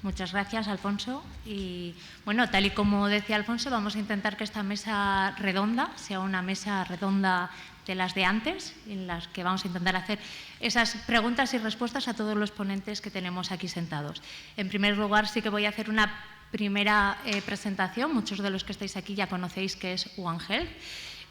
Muchas gracias, Alfonso. Y bueno, tal y como decía Alfonso, vamos a intentar que esta mesa redonda sea una mesa redonda de las de antes, en las que vamos a intentar hacer esas preguntas y respuestas a todos los ponentes que tenemos aquí sentados. En primer lugar, sí que voy a hacer una primera presentación. Muchos de los que estáis aquí ya conocéis qué es One Health.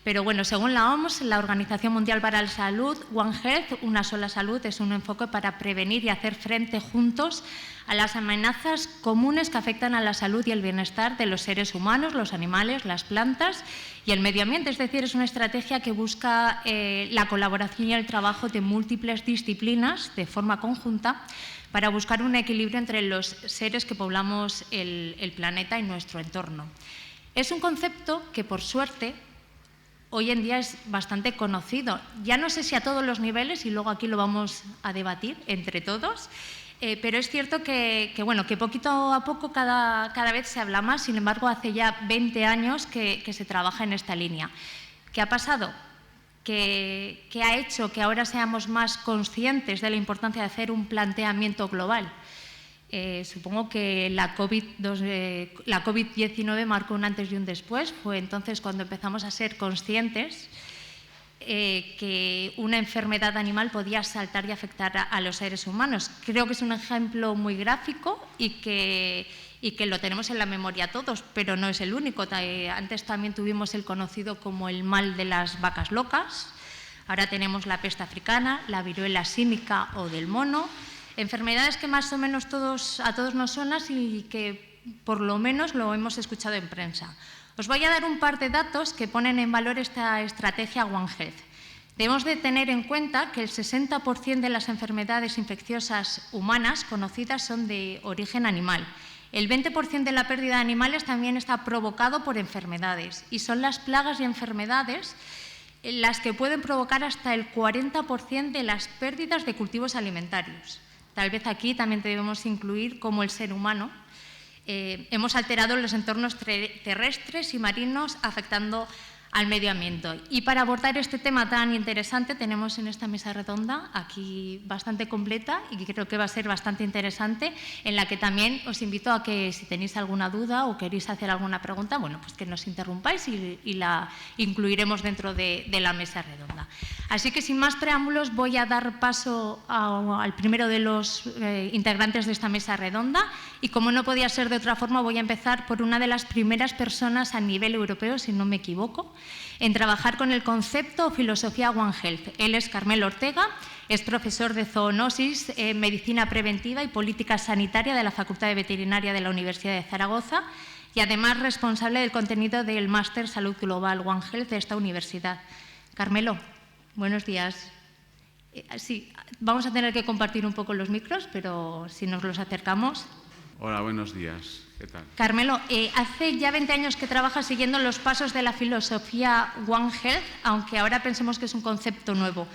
Pero bueno, según la OMS, la Organización Mundial para la Salud, One Health, una sola salud, es un enfoque para prevenir y hacer frente juntos a las amenazas comunes que afectan a la salud y el bienestar de los seres humanos, los animales, las plantas y el medio ambiente. Es decir, es una estrategia que busca la colaboración y el trabajo de múltiples disciplinas de forma conjunta para buscar un equilibrio entre los seres que poblamos el planeta y nuestro entorno. Es un concepto que, por suerte, hoy en día es bastante conocido. Ya no sé si a todos los niveles, y luego aquí lo vamos a debatir entre todos, pero es cierto que poquito a poco cada vez se habla más. Sin embargo, hace ya 20 años que se trabaja en esta línea. ¿Qué ha pasado? ¿Qué ha hecho que ahora seamos más conscientes de la importancia de hacer un planteamiento global? Supongo que la COVID-19 marcó un antes y un después. Fue entonces cuando empezamos a ser conscientes que una enfermedad animal podía saltar y afectar a los seres humanos. Creo que es un ejemplo muy gráfico y que lo tenemos en la memoria todos, pero no es el único. Antes también tuvimos el conocido como el mal de las vacas locas. Ahora tenemos la peste africana, la viruela símica o del mono. Enfermedades que más o menos a todos nos suenan y que por lo menos lo hemos escuchado en prensa. Os voy a dar un par de datos que ponen en valor esta estrategia One Health. Debemos de tener en cuenta que el 60% de las enfermedades infecciosas humanas conocidas son de origen animal. El 20% de la pérdida de animales también está provocado por enfermedades, y son las plagas y enfermedades las que pueden provocar hasta el 40% de las pérdidas de cultivos alimentarios. Tal vez aquí también debemos incluir cómo el ser humano hemos alterado los entornos terrestres y marinos, afectando al medio ambiente. Y para abordar este tema tan interesante tenemos en esta mesa redonda aquí bastante completa y que creo que va a ser bastante interesante, en la que también os invito a que, si tenéis alguna duda o queréis hacer alguna pregunta, bueno, pues que nos interrumpáis y la incluiremos dentro de la mesa redonda. Así que, sin más preámbulos, voy a dar paso al primero de los integrantes de esta mesa redonda, y como no podía ser de otra forma, voy a empezar por una de las primeras personas a nivel europeo, si no me equivoco, en trabajar con el concepto o filosofía One Health. Él es Carmelo Ortega, es profesor de zoonosis, medicina preventiva y política sanitaria de la Facultad de Veterinaria de la Universidad de Zaragoza, y además responsable del contenido del Máster Salud Global One Health de esta universidad. Carmelo, buenos días. Sí, vamos a tener que compartir un poco los micros, pero si nos los acercamos. Hola, buenos días. ¿Qué tal? Carmelo, hace ya 20 años que trabajas siguiendo los pasos de la filosofía One Health, aunque ahora pensemos que es un concepto nuevo.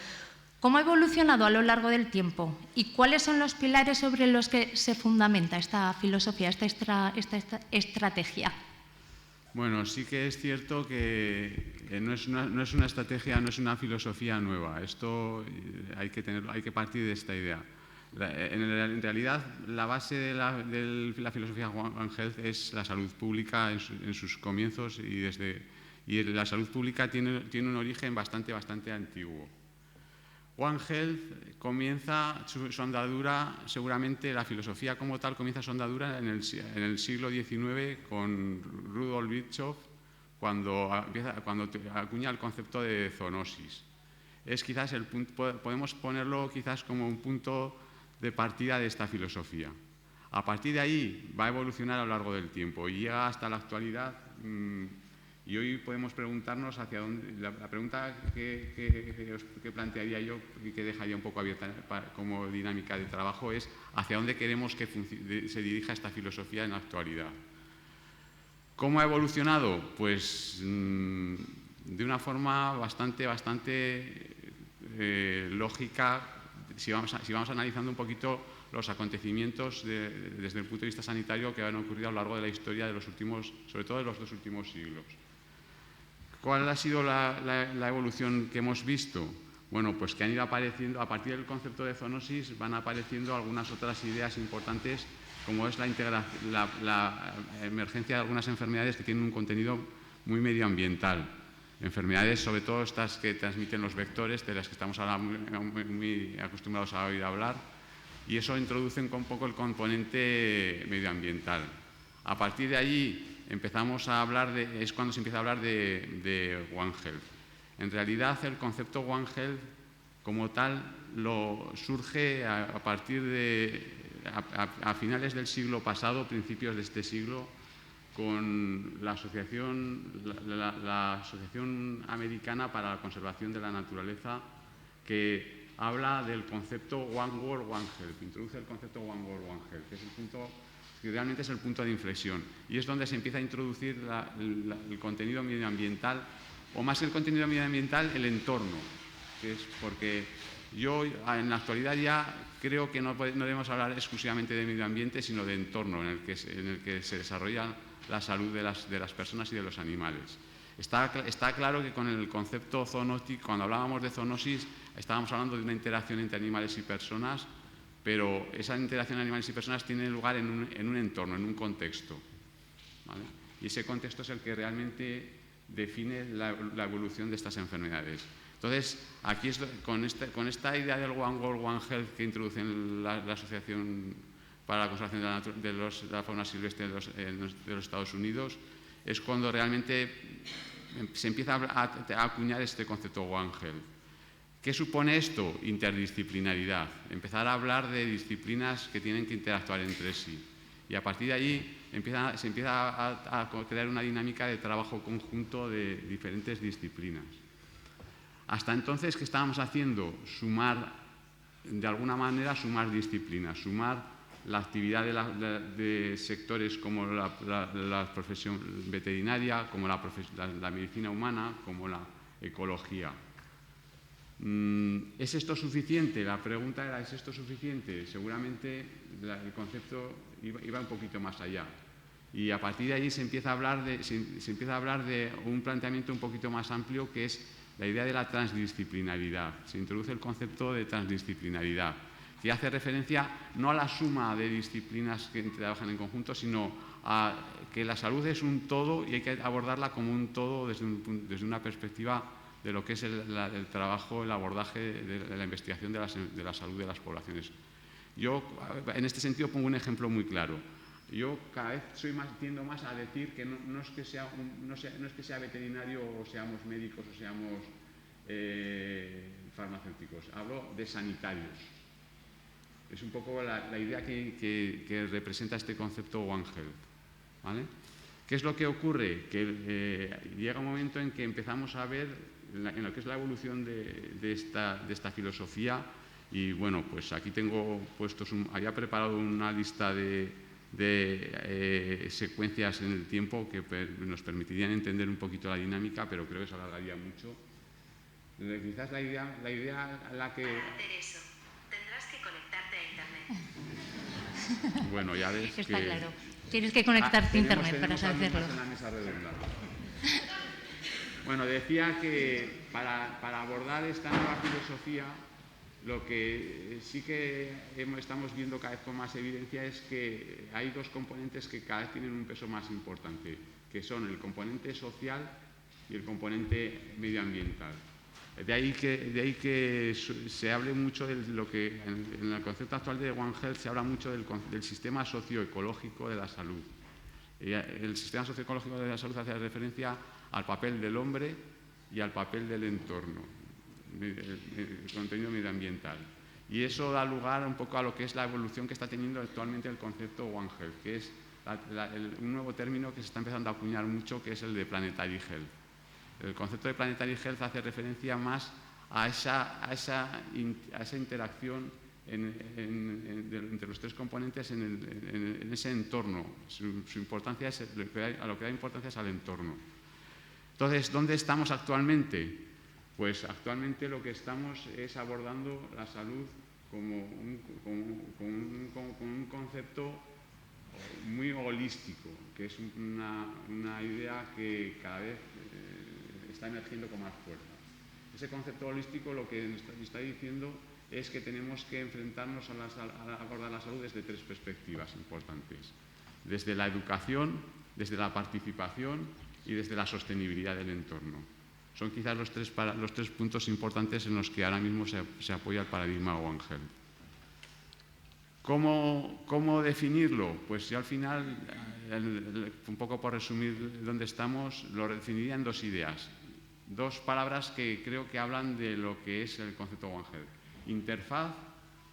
¿Cómo ha evolucionado a lo largo del tiempo? ¿Y cuáles son los pilares sobre los que se fundamenta esta filosofía, esta estrategia? Bueno, sí que es cierto que no es una estrategia, no es una filosofía nueva. Esto hay que partir de esta idea. En realidad, la base de la filosofía One Health es la salud pública en sus comienzos, y la salud pública tiene un origen bastante antiguo. One Health comienza su andadura, seguramente la filosofía como tal comienza su andadura en el siglo XIX con Rudolf Virchow, cuando acuña el concepto de zoonosis. Es quizás podemos ponerlo quizás como un punto de partida de esta filosofía. A partir de ahí va a evolucionar a lo largo del tiempo y llega hasta la actualidad. Y hoy podemos preguntarnos hacia dónde. La pregunta que plantearía yo y que dejaría un poco abierta como dinámica de trabajo es hacia dónde queremos que se dirija esta filosofía en la actualidad. ¿Cómo ha evolucionado? Pues de una forma bastante lógica. Si vamos analizando un poquito los acontecimientos desde el punto de vista sanitario que han ocurrido a lo largo de la historia sobre todo de los 2 últimos siglos. ¿Cuál ha sido la evolución que hemos visto? bueno, pues que han ido apareciendo, a partir del concepto de zoonosis, van apareciendo algunas otras ideas importantes, como es la emergencia de algunas enfermedades que tienen un contenido muy medioambiental. Enfermedades, sobre todo estas que transmiten los vectores, de las que estamos ahora muy acostumbrados a oír hablar, y eso introduce un poco el componente medioambiental. A partir de allí empezamos a hablar es cuando se empieza a hablar de One Health. En realidad, el concepto One Health como tal surge a partir a finales del siglo pasado, principios de este siglo, con la Asociación Americana para la Conservación de la Naturaleza, que habla del concepto One World, One Health, introduce el concepto One World, One Health, que es el punto, que realmente es el punto de inflexión, y es donde se empieza a introducir el contenido medioambiental, o más que el contenido medioambiental, el entorno, que es porque yo en la actualidad ya creo que no debemos hablar exclusivamente de medio ambiente, sino de entorno en el que se desarrolla la salud de las personas y de los animales. Está claro que con el concepto zoonótico, cuando hablábamos de zoonosis, estábamos hablando de una interacción entre animales y personas, pero esa interacción entre animales y personas tiene lugar en un entorno, en un contexto, ¿vale? Y ese contexto es el que realmente define la evolución de estas enfermedades. Entonces, aquí con esta idea del One World, One Health que introduce la Asociación para la Conservación de la Fauna Silvestre de los Estados Unidos, es cuando realmente se empieza a acuñar este concepto One Health. ¿Qué supone esto? Interdisciplinaridad. Empezar a hablar de disciplinas que tienen que interactuar entre sí. Y a partir de allí se empieza a crear una dinámica de trabajo conjunto de diferentes disciplinas. Hasta entonces, ¿qué estábamos haciendo? De alguna manera, sumar disciplinas, sumar la actividad de sectores como la profesión veterinaria, como la medicina humana, como la ecología. ¿Es esto suficiente? La pregunta era, ¿es esto suficiente? Seguramente el concepto iba un poquito más allá. Y a partir de allí se empieza a hablar de un planteamiento un poquito más amplio, que es la idea de la transdisciplinaridad. Se introduce el concepto de transdisciplinaridad, que hace referencia no a la suma de disciplinas que trabajan en conjunto, sino a que la salud es un todo y hay que abordarla como un todo desde una perspectiva de lo que es el trabajo, el abordaje de la investigación de la salud de las poblaciones. Yo, en este sentido, pongo un ejemplo muy claro. Yo cada vez tiendo más a decir que no es que sea veterinario o seamos médicos o seamos farmacéuticos. Hablo de sanitarios. Es un poco la idea que representa este concepto One Health, ¿vale? ¿Qué es lo que ocurre? Que llega un momento en que empezamos a ver en lo que es la evolución de esta filosofía, y bueno, pues aquí tengo había preparado una lista de secuencias en el tiempo que nos permitirían entender un poquito la dinámica, pero creo que se alargaría mucho. Quizás la idea a la que... Para hacer eso, tendrás que conectarte a Internet. Bueno, ya ves Está que... claro. Tienes que conectarte a Internet para hacerlo. En la mesa redonda. Bueno, decía que para abordar esta nueva filosofía, lo que sí que estamos viendo cada vez con más evidencia es que hay dos componentes que cada vez tienen un peso más importante, que son el componente social y el componente medioambiental. De ahí que se hable mucho de lo que en el concepto actual de One Health se habla mucho del sistema socioecológico de la salud. El sistema socioecológico de la salud hace referencia al papel del hombre y al papel del entorno, el contenido medioambiental. Y eso da lugar un poco a lo que es la evolución que está teniendo actualmente el concepto One Health, que es un nuevo término que se está empezando a acuñar mucho, que es el de Planetary Health. El concepto de Planetary Health hace referencia más a esa interacción entre los tres componentes en ese entorno. Su importancia a lo que da importancia es al entorno. Entonces, ¿dónde estamos actualmente? Pues actualmente lo que estamos es abordando la salud como un concepto muy holístico, que es una idea que cada vez está emergiendo con más fuerza. Ese concepto holístico lo que nos está diciendo es que tenemos que enfrentarnos a abordar la salud desde 3 perspectivas importantes. Desde la educación, desde la participación y desde la sostenibilidad del entorno. Son quizás los tres puntos importantes en los que ahora mismo se apoya el paradigma One Health. ¿Cómo definirlo? Pues yo al final, un poco por resumir dónde estamos, lo definiría en 2 ideas. 2 palabras que creo que hablan de lo que es el concepto One Health.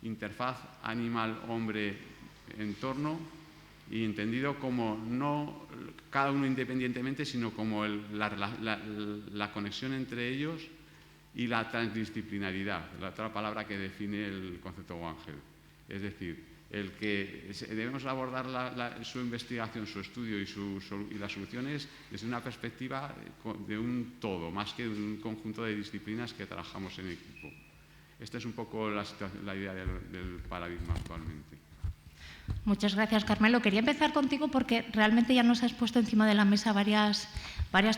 Interfaz animal-hombre-entorno, y entendido como no cada uno independientemente, sino como la conexión entre ellos y la transdisciplinaridad, la otra palabra que define el concepto One Health. Es decir, el que debemos abordar su investigación, su estudio y las soluciones desde una perspectiva de un todo, más que de un conjunto de disciplinas que trabajamos en equipo. Esta es un poco la idea del paradigma actualmente. Muchas gracias, Carmelo. Quería empezar contigo porque realmente ya nos has puesto encima de la mesa varias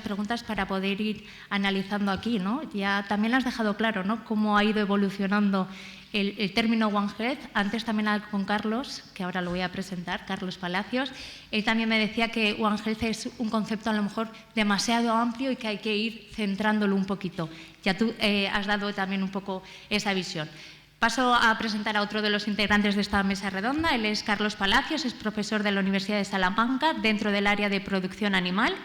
preguntas para poder ir analizando aquí, ¿no? Ya también has dejado claro, ¿no?, cómo ha ido evolucionando el término One Health. Antes también con Carlos, que ahora lo voy a presentar, Carlos Palacios, él también me decía que One Health es un concepto a lo mejor demasiado amplio y que hay que ir centrándolo un poquito. Ya tú has dado también un poco esa visión. Paso a presentar a otro de los integrantes de esta mesa redonda. Él es Carlos Palacios, es profesor de la Universidad de Salamanca dentro del área de producción animal.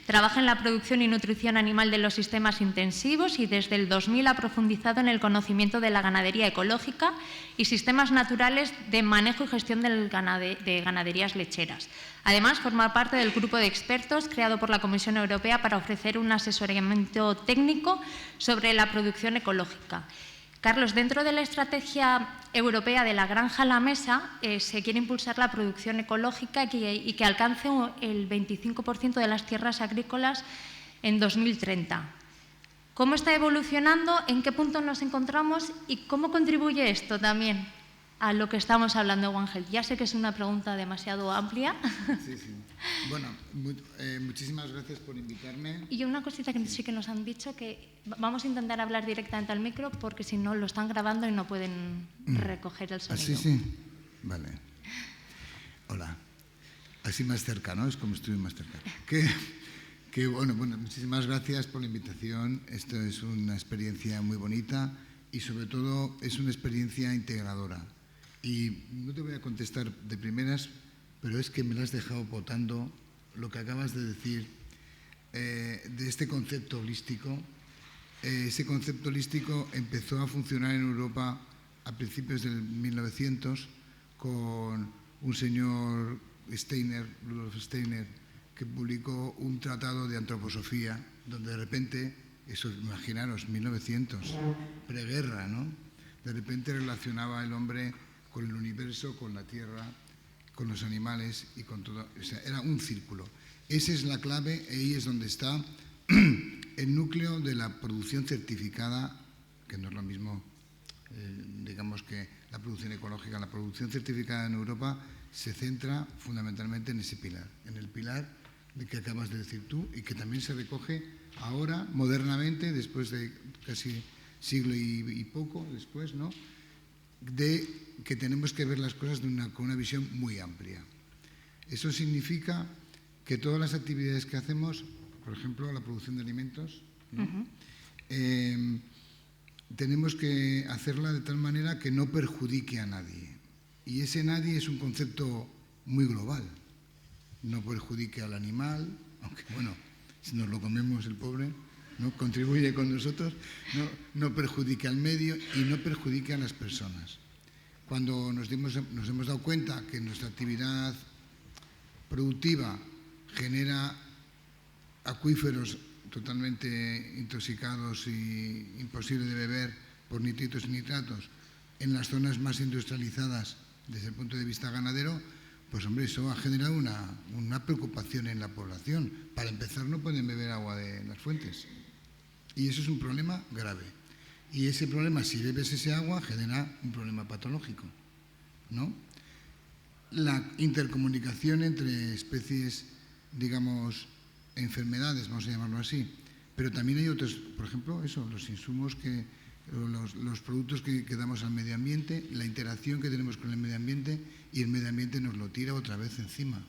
Trabaja en la producción y nutrición animal de los sistemas intensivos y desde el 2000 ha profundizado en el conocimiento de la ganadería ecológica y sistemas naturales de manejo y gestión de ganaderías lecheras. Además, forma parte del grupo de expertos creado por la Comisión Europea para ofrecer un asesoramiento técnico sobre la producción ecológica. Carlos, dentro de la estrategia europea de la granja a la mesa, se quiere impulsar la producción ecológica y que alcance el 25% de las tierras agrícolas en 2030. ¿Cómo está evolucionando? ¿En qué punto nos encontramos? ¿Y cómo contribuye esto también a lo que estamos hablando, Ángel? Ya sé que es una pregunta demasiado amplia. Sí, sí. Bueno, muchísimas gracias por invitarme. Y una cosita que sí que nos han dicho, que vamos a intentar hablar directamente al micro porque si no lo están grabando y no pueden recoger el sonido. Sí, sí. Vale. Hola. Así más cerca, ¿no? Es como estoy más cerca. Bueno, muchísimas gracias por la invitación. Esto es una experiencia muy bonita y sobre todo es una experiencia integradora. Y no te voy a contestar de primeras, pero es que me lo has dejado botando lo que acabas de decir de este concepto holístico. Ese concepto holístico empezó a funcionar en Europa a principios del 1900 con un señor Rudolf Steiner, que publicó un tratado de antroposofía, donde de repente, eso imaginaros, 1900, preguerra, ¿no? De repente relacionaba el hombre con el universo, con la tierra, con los animales y con todo. O sea, era un círculo. Esa es la clave, ahí es donde está el núcleo de la producción certificada, que no es lo mismo, digamos, que la producción ecológica. La producción certificada en Europa se centra fundamentalmente en ese pilar, en el pilar de que acabas de decir tú y que también se recoge ahora, modernamente, después de casi siglo y poco después, ¿no?, de que tenemos que ver las cosas con una visión muy amplia. Eso significa que todas las actividades que hacemos, por ejemplo, la producción de alimentos, ¿no?, tenemos que hacerla de tal manera que no perjudique a nadie. Y ese nadie es un concepto muy global. No perjudique al animal, aunque, bueno, si nos lo comemos el pobre, ¿no?, contribuye con nosotros, no perjudique al medio y no perjudique a las personas. Cuando nos hemos dado cuenta que nuestra actividad productiva genera acuíferos totalmente intoxicados y imposible de beber por nitritos y nitratos en las zonas más industrializadas desde el punto de vista ganadero, pues hombre, eso ha generado una preocupación en la población. Para empezar, no pueden beber agua de las fuentes. Y eso es un problema grave. Y ese problema, si bebes ese agua, genera un problema patológico, ¿no? La intercomunicación entre especies, digamos, enfermedades, vamos a llamarlo así, Pero también hay otros, por ejemplo, eso, los insumos los productos que damos al medio ambiente, la interacción que tenemos con el medio ambiente, y el medio ambiente nos lo tira otra vez encima.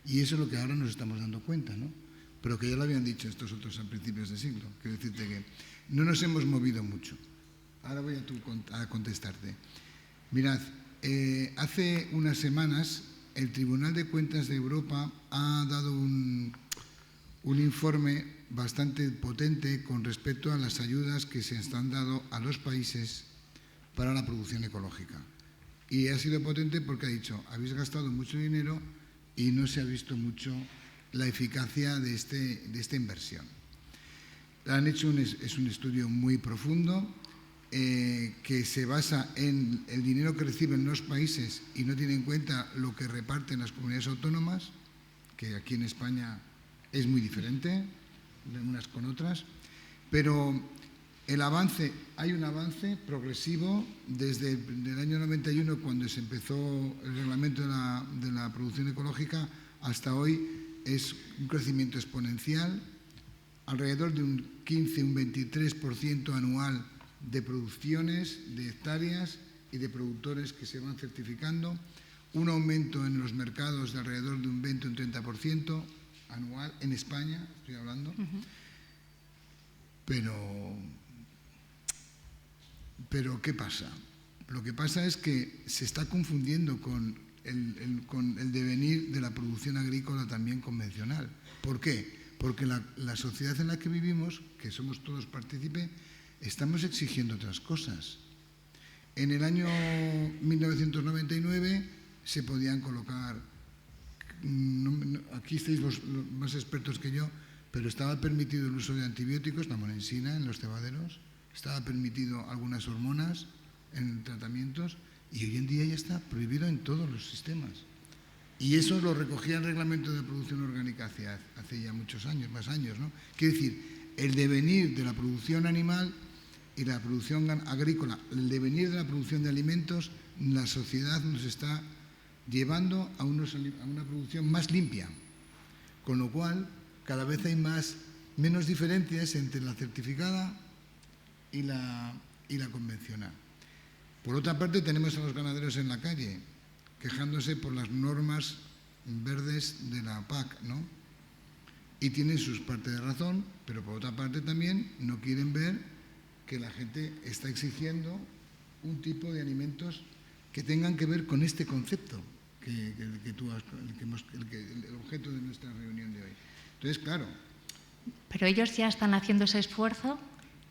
Y eso es lo que ahora nos estamos dando cuenta, ¿no? Pero que ya lo habían dicho estos otros a principios de siglo. Quiero decirte que no nos hemos movido mucho. Ahora voy a contestarte. Mirad, hace unas semanas el Tribunal de Cuentas de Europa ha dado un informe bastante potente con respecto a las ayudas que se están dando a los países para la producción ecológica. Y ha sido potente porque ha dicho, habéis gastado mucho dinero y no se ha visto mucho la eficacia de esta inversión. Han hecho es un estudio muy profundo que se basa en el dinero que reciben los países y no tiene en cuenta lo que reparten las comunidades autónomas, que aquí en España es muy diferente de unas con otras, pero hay un avance progresivo desde el año 91, cuando se empezó el reglamento de la producción ecológica, hasta hoy. Es un crecimiento exponencial, alrededor de un 15, un 23% anual de producciones, de hectáreas y de productores que se van certificando, un aumento en los mercados de alrededor de un 20 o un 30% anual, en España estoy hablando, pero ¿qué pasa? Lo que pasa es que se está confundiendo con el devenir de la producción agrícola también convencional. ¿Por qué? Porque la sociedad en la que vivimos, que somos todos partícipes, estamos exigiendo otras cosas. En el año 1999 se podían colocar, aquí estáis los más expertos que yo, pero estaba permitido el uso de antibióticos, la monensina en los cebaderos, estaba permitido algunas hormonas en tratamientos, y hoy en día ya está prohibido en todos los sistemas. Y eso lo recogía el reglamento de producción orgánica hace ya muchos años, más años, ¿no? Quiere decir, el devenir de la producción animal y la producción agrícola, el devenir de la producción de alimentos, la sociedad nos está llevando a una producción más limpia, con lo cual cada vez hay menos diferencias entre la certificada y la convencional. Por otra parte, tenemos a los ganaderos en la calle, quejándose por las normas verdes de la PAC, ¿no? Y tienen sus partes de razón, pero por otra parte también no quieren ver que la gente está exigiendo un tipo de alimentos que tengan que ver con este concepto, el objeto de nuestra reunión de hoy. Entonces, claro. Pero ellos ya están haciendo ese esfuerzo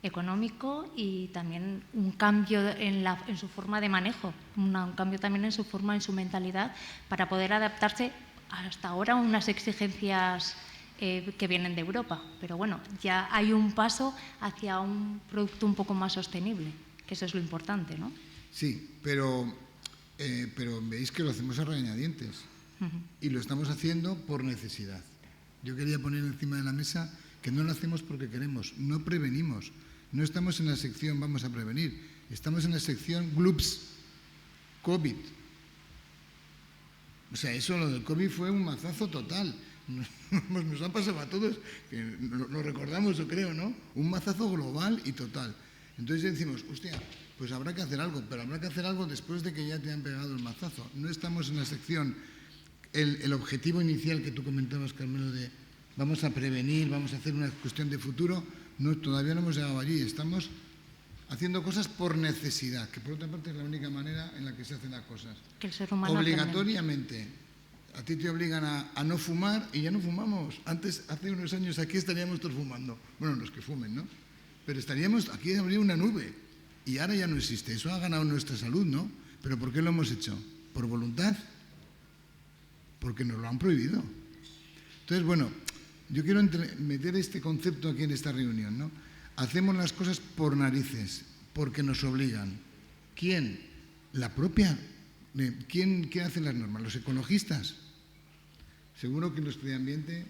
económico y también un cambio en su forma de manejo, un cambio también en su mentalidad, para poder adaptarse hasta ahora a unas exigencias que vienen de Europa. Pero bueno, ya hay un paso hacia un producto un poco más sostenible, que eso es lo importante, ¿no? Sí, pero veis que lo hacemos a regañadientes y lo estamos haciendo por necesidad. Yo quería poner encima de la mesa que no lo hacemos porque queremos, no prevenimos. No estamos en la sección vamos a prevenir, estamos en la sección GLUPS, COVID. O sea, eso, lo del COVID fue un mazazo total. Nos ha pasado a todos, que lo recordamos, yo creo, ¿no? Un mazazo global y total. Entonces decimos, hostia, pues habrá que hacer algo, pero habrá que hacer algo después de que ya te han pegado el mazazo. No estamos en la sección, el objetivo inicial que tú comentabas, Carmelo, de vamos a prevenir, vamos a hacer una cuestión de futuro. No, todavía no hemos llegado allí, estamos haciendo cosas por necesidad, que por otra parte es la única manera en la que se hacen las cosas. Que el ser humano obligatoriamente. A ti te obligan a no fumar y ya no fumamos. Antes, hace unos años, aquí estaríamos todos fumando. Bueno, los que fumen, ¿no? Pero aquí habría una nube. Y ahora ya no existe. Eso ha ganado nuestra salud, ¿no? ¿Pero por qué lo hemos hecho? ¿Por voluntad? Porque nos lo han prohibido. Entonces, bueno, yo quiero meter este concepto aquí en esta reunión, ¿no? Hacemos las cosas por narices, porque nos obligan. ¿Quién? La propia. ¿Quién hace las normas? ¿Los ecologistas? Seguro que los de ambiente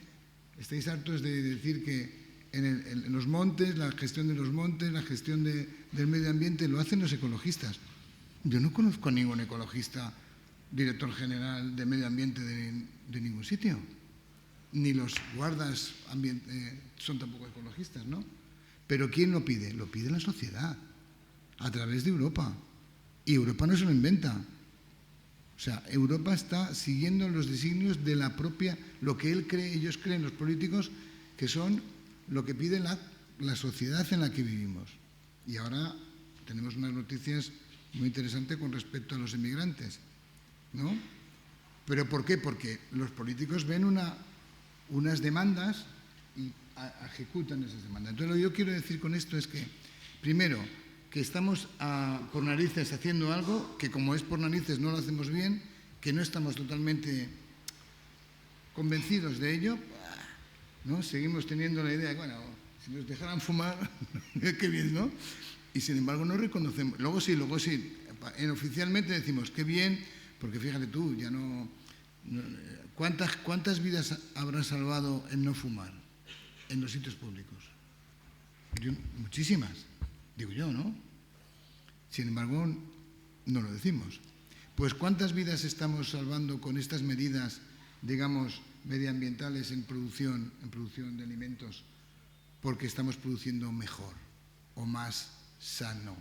estáis hartos de decir que en los montes, la gestión de los montes, la gestión del medio ambiente, lo hacen los ecologistas. Yo no conozco a ningún ecologista, director general de medio ambiente de ningún sitio. ni los guardas son tampoco ecologistas, ¿no? Pero ¿quién lo pide? Lo pide la sociedad, a través de Europa. Y Europa no se lo inventa. O sea, Europa está siguiendo los designios de la propia, lo que ellos creen, los políticos, que son lo que pide la sociedad en la que vivimos. Y ahora tenemos unas noticias muy interesantes con respecto a los emigrantes, ¿no? ¿Pero por qué? Porque los políticos ven unas demandas y ejecutan esas demandas. Entonces, lo que yo quiero decir con esto es que, primero, que estamos por narices haciendo algo, que como es por narices no lo hacemos bien, que no estamos totalmente convencidos de ello, ¿no? Seguimos teniendo la idea de, bueno, si nos dejaran fumar, qué bien, ¿no? Y sin embargo no reconocemos. Luego sí, oficialmente decimos, qué bien, porque fíjate tú, ya no ¿cuántas vidas habrá salvado el no fumar en los sitios públicos? Muchísimas, digo yo, ¿no? Sin embargo, no lo decimos. Pues ¿cuántas vidas estamos salvando con estas medidas, digamos, medioambientales en producción de alimentos, porque estamos produciendo mejor o más sano?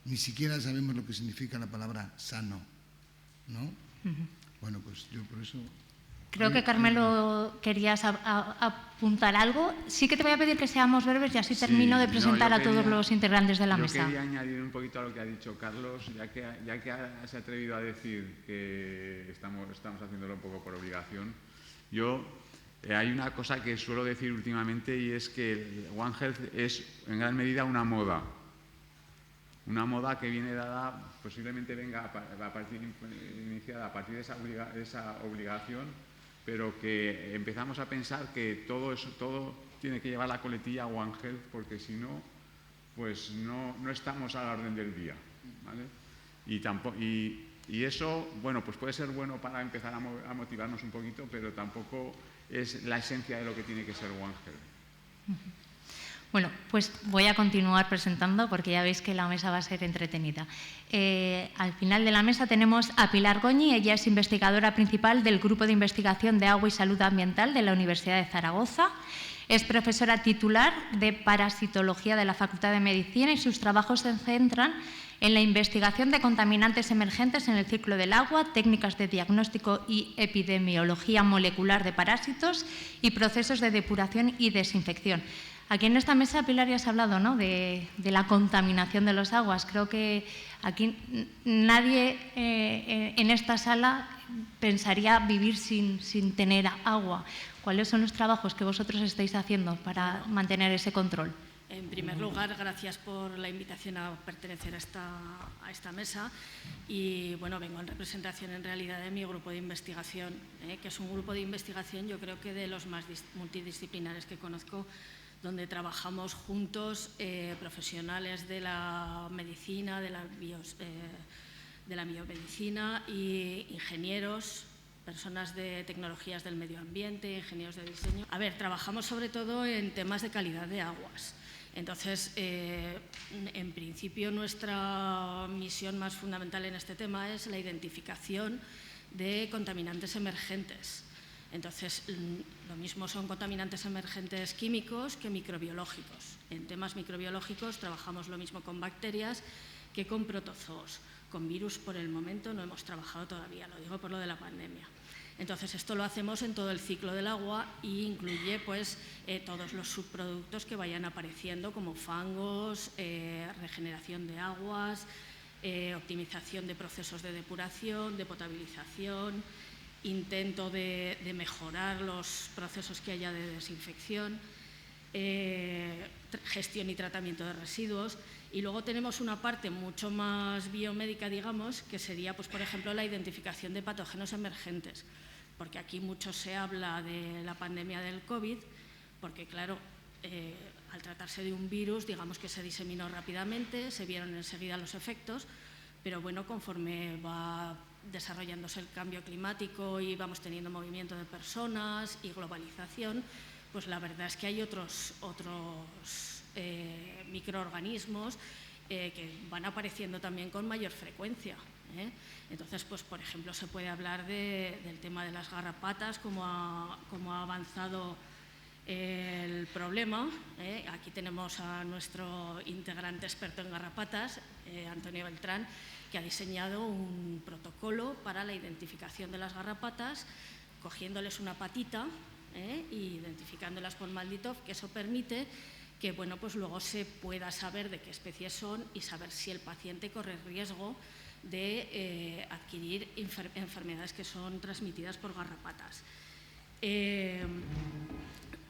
Ni siquiera sabemos lo que significa la palabra sano, ¿no? Bueno, pues yo por eso... Creo que, Carmelo, querías apuntar algo. Sí que te voy a pedir que seamos breves y así termino de presentar a todos los integrantes de la mesa. Yo quería añadir un poquito a lo que ha dicho Carlos, ya que se ha atrevido a decir que estamos haciéndolo un poco por obligación. Hay una cosa que suelo decir últimamente, y es que One Health es en gran medida una moda. Una moda que viene dada, posiblemente venga iniciada a partir de esa obligación, pero que empezamos a pensar que todo tiene que llevar la coletilla One Health, porque si no, pues no estamos a la orden del día, ¿vale? Y eso, bueno, pues puede ser bueno para empezar a motivarnos un poquito, pero tampoco es la esencia de lo que tiene que ser One Health. Bueno, pues voy a continuar presentando porque ya veis que la mesa va a ser entretenida. Al final de la mesa tenemos a Pilar Goñi, ella es investigadora principal del Grupo de Investigación de Agua y Salud Ambiental de la Universidad de Zaragoza. Es profesora titular de Parasitología de la Facultad de Medicina y sus trabajos se centran en la investigación de contaminantes emergentes en el ciclo del agua, técnicas de diagnóstico y epidemiología molecular de parásitos y procesos de depuración y desinfección. Aquí en esta mesa, Pilar, ya has hablado, ¿no?, de la contaminación de las aguas. Creo que aquí nadie en esta sala pensaría vivir sin tener agua. ¿Cuáles son los trabajos que vosotros estáis haciendo para mantener ese control? En primer lugar, gracias por la invitación a pertenecer a esta mesa. Y bueno, vengo en representación en realidad de mi grupo de investigación, que es un grupo de investigación, yo creo que de los más multidisciplinares que conozco, donde trabajamos juntos profesionales de la medicina, de la biomedicina, y ingenieros, personas de tecnologías del medio ambiente, ingenieros de diseño. A ver, trabajamos sobre todo en temas de calidad de aguas. Entonces, en principio, nuestra misión más fundamental en este tema es la identificación de contaminantes emergentes. Entonces, lo mismo son contaminantes emergentes químicos que microbiológicos. En temas microbiológicos trabajamos lo mismo con bacterias que con protozoos. Con virus, por el momento, no hemos trabajado todavía, lo digo por lo de la pandemia. Entonces, esto lo hacemos en todo el ciclo del agua e incluye pues, todos los subproductos que vayan apareciendo, como fangos, regeneración de aguas, optimización de procesos de depuración, de potabilización, intento de mejorar los procesos que haya de desinfección, gestión y tratamiento de residuos. Y luego tenemos una parte mucho más biomédica, digamos, que sería, pues, por ejemplo, la identificación de patógenos emergentes. Porque aquí mucho se habla de la pandemia del COVID, porque, claro, al tratarse de un virus, digamos que se diseminó rápidamente, se vieron enseguida los efectos, pero bueno, conforme va desarrollándose el cambio climático y vamos teniendo movimiento de personas y globalización, pues la verdad es que hay otros microorganismos que van apareciendo también con mayor frecuencia. Entonces, pues, por ejemplo, se puede hablar del tema de las garrapatas, cómo ha avanzado el problema. Aquí tenemos a nuestro integrante experto en garrapatas, Antonio Beltrán, que ha diseñado un protocolo para la identificación de las garrapatas, cogiéndoles una patita e identificándolas por Malditov, que eso permite que pues luego se pueda saber de qué especies son y saber si el paciente corre riesgo de adquirir enfermedades que son transmitidas por garrapatas.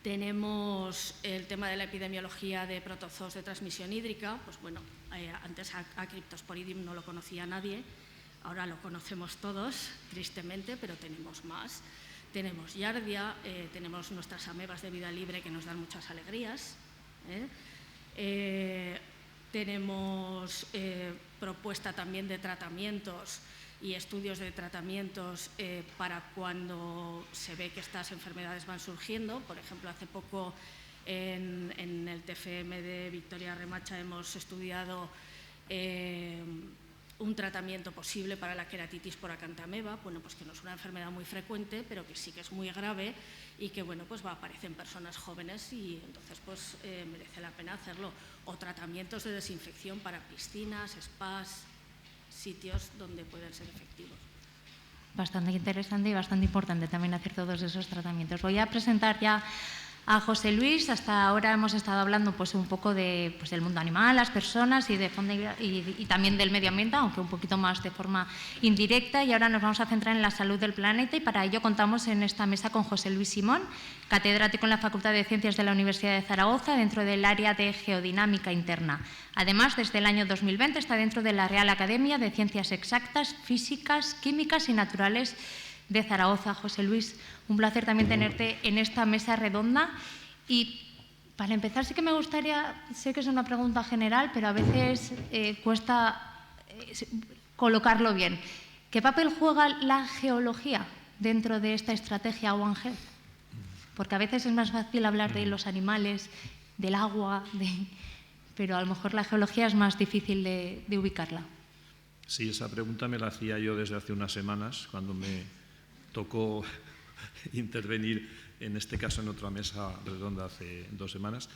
Tenemos el tema de la epidemiología de protozoos de transmisión hídrica. Pues bueno, antes a Cryptosporidium no lo conocía nadie, ahora lo conocemos todos, tristemente, pero tenemos más. Tenemos Giardia, tenemos nuestras amebas de vida libre que nos dan muchas alegrías. Tenemos propuesta también de tratamientos y estudios de tratamientos para cuando se ve que estas enfermedades van surgiendo. Por ejemplo, hace poco en el TFM de Victoria Remacha hemos estudiado un tratamiento posible para la queratitis por acantameba, pues que no es una enfermedad muy frecuente, pero que sí que es muy grave y que pues aparece en personas jóvenes y entonces pues merece la pena hacerlo. O tratamientos de desinfección para piscinas, spas, sitios donde pueden ser efectivos. Bastante interesante y bastante importante también hacer todos esos tratamientos. Voy a presentar ya a José Luis. Hasta ahora hemos estado hablando pues un poco del mundo animal, las personas y también del medio ambiente, aunque un poquito más de forma indirecta, y ahora nos vamos a centrar en la salud del planeta y para ello contamos en esta mesa con José Luis Simón, catedrático en la Facultad de Ciencias de la Universidad de Zaragoza dentro del área de geodinámica interna. Además, desde el año 2020 está dentro de la Real Academia de Ciencias Exactas, Físicas, Químicas y Naturales de Zaragoza. José Luis, un placer también tenerte en esta mesa redonda. Y para empezar, sí que me gustaría, sé que es una pregunta general, pero a veces cuesta colocarlo bien. ¿Qué papel juega la geología dentro de esta estrategia One Health? Porque a veces es más fácil hablar de los animales, del agua, pero a lo mejor la geología es más difícil de ubicarla. Sí, esa pregunta me la hacía yo desde hace unas semanas, cuando me tocó intervenir, en este caso en otra mesa redonda hace 2 semanas.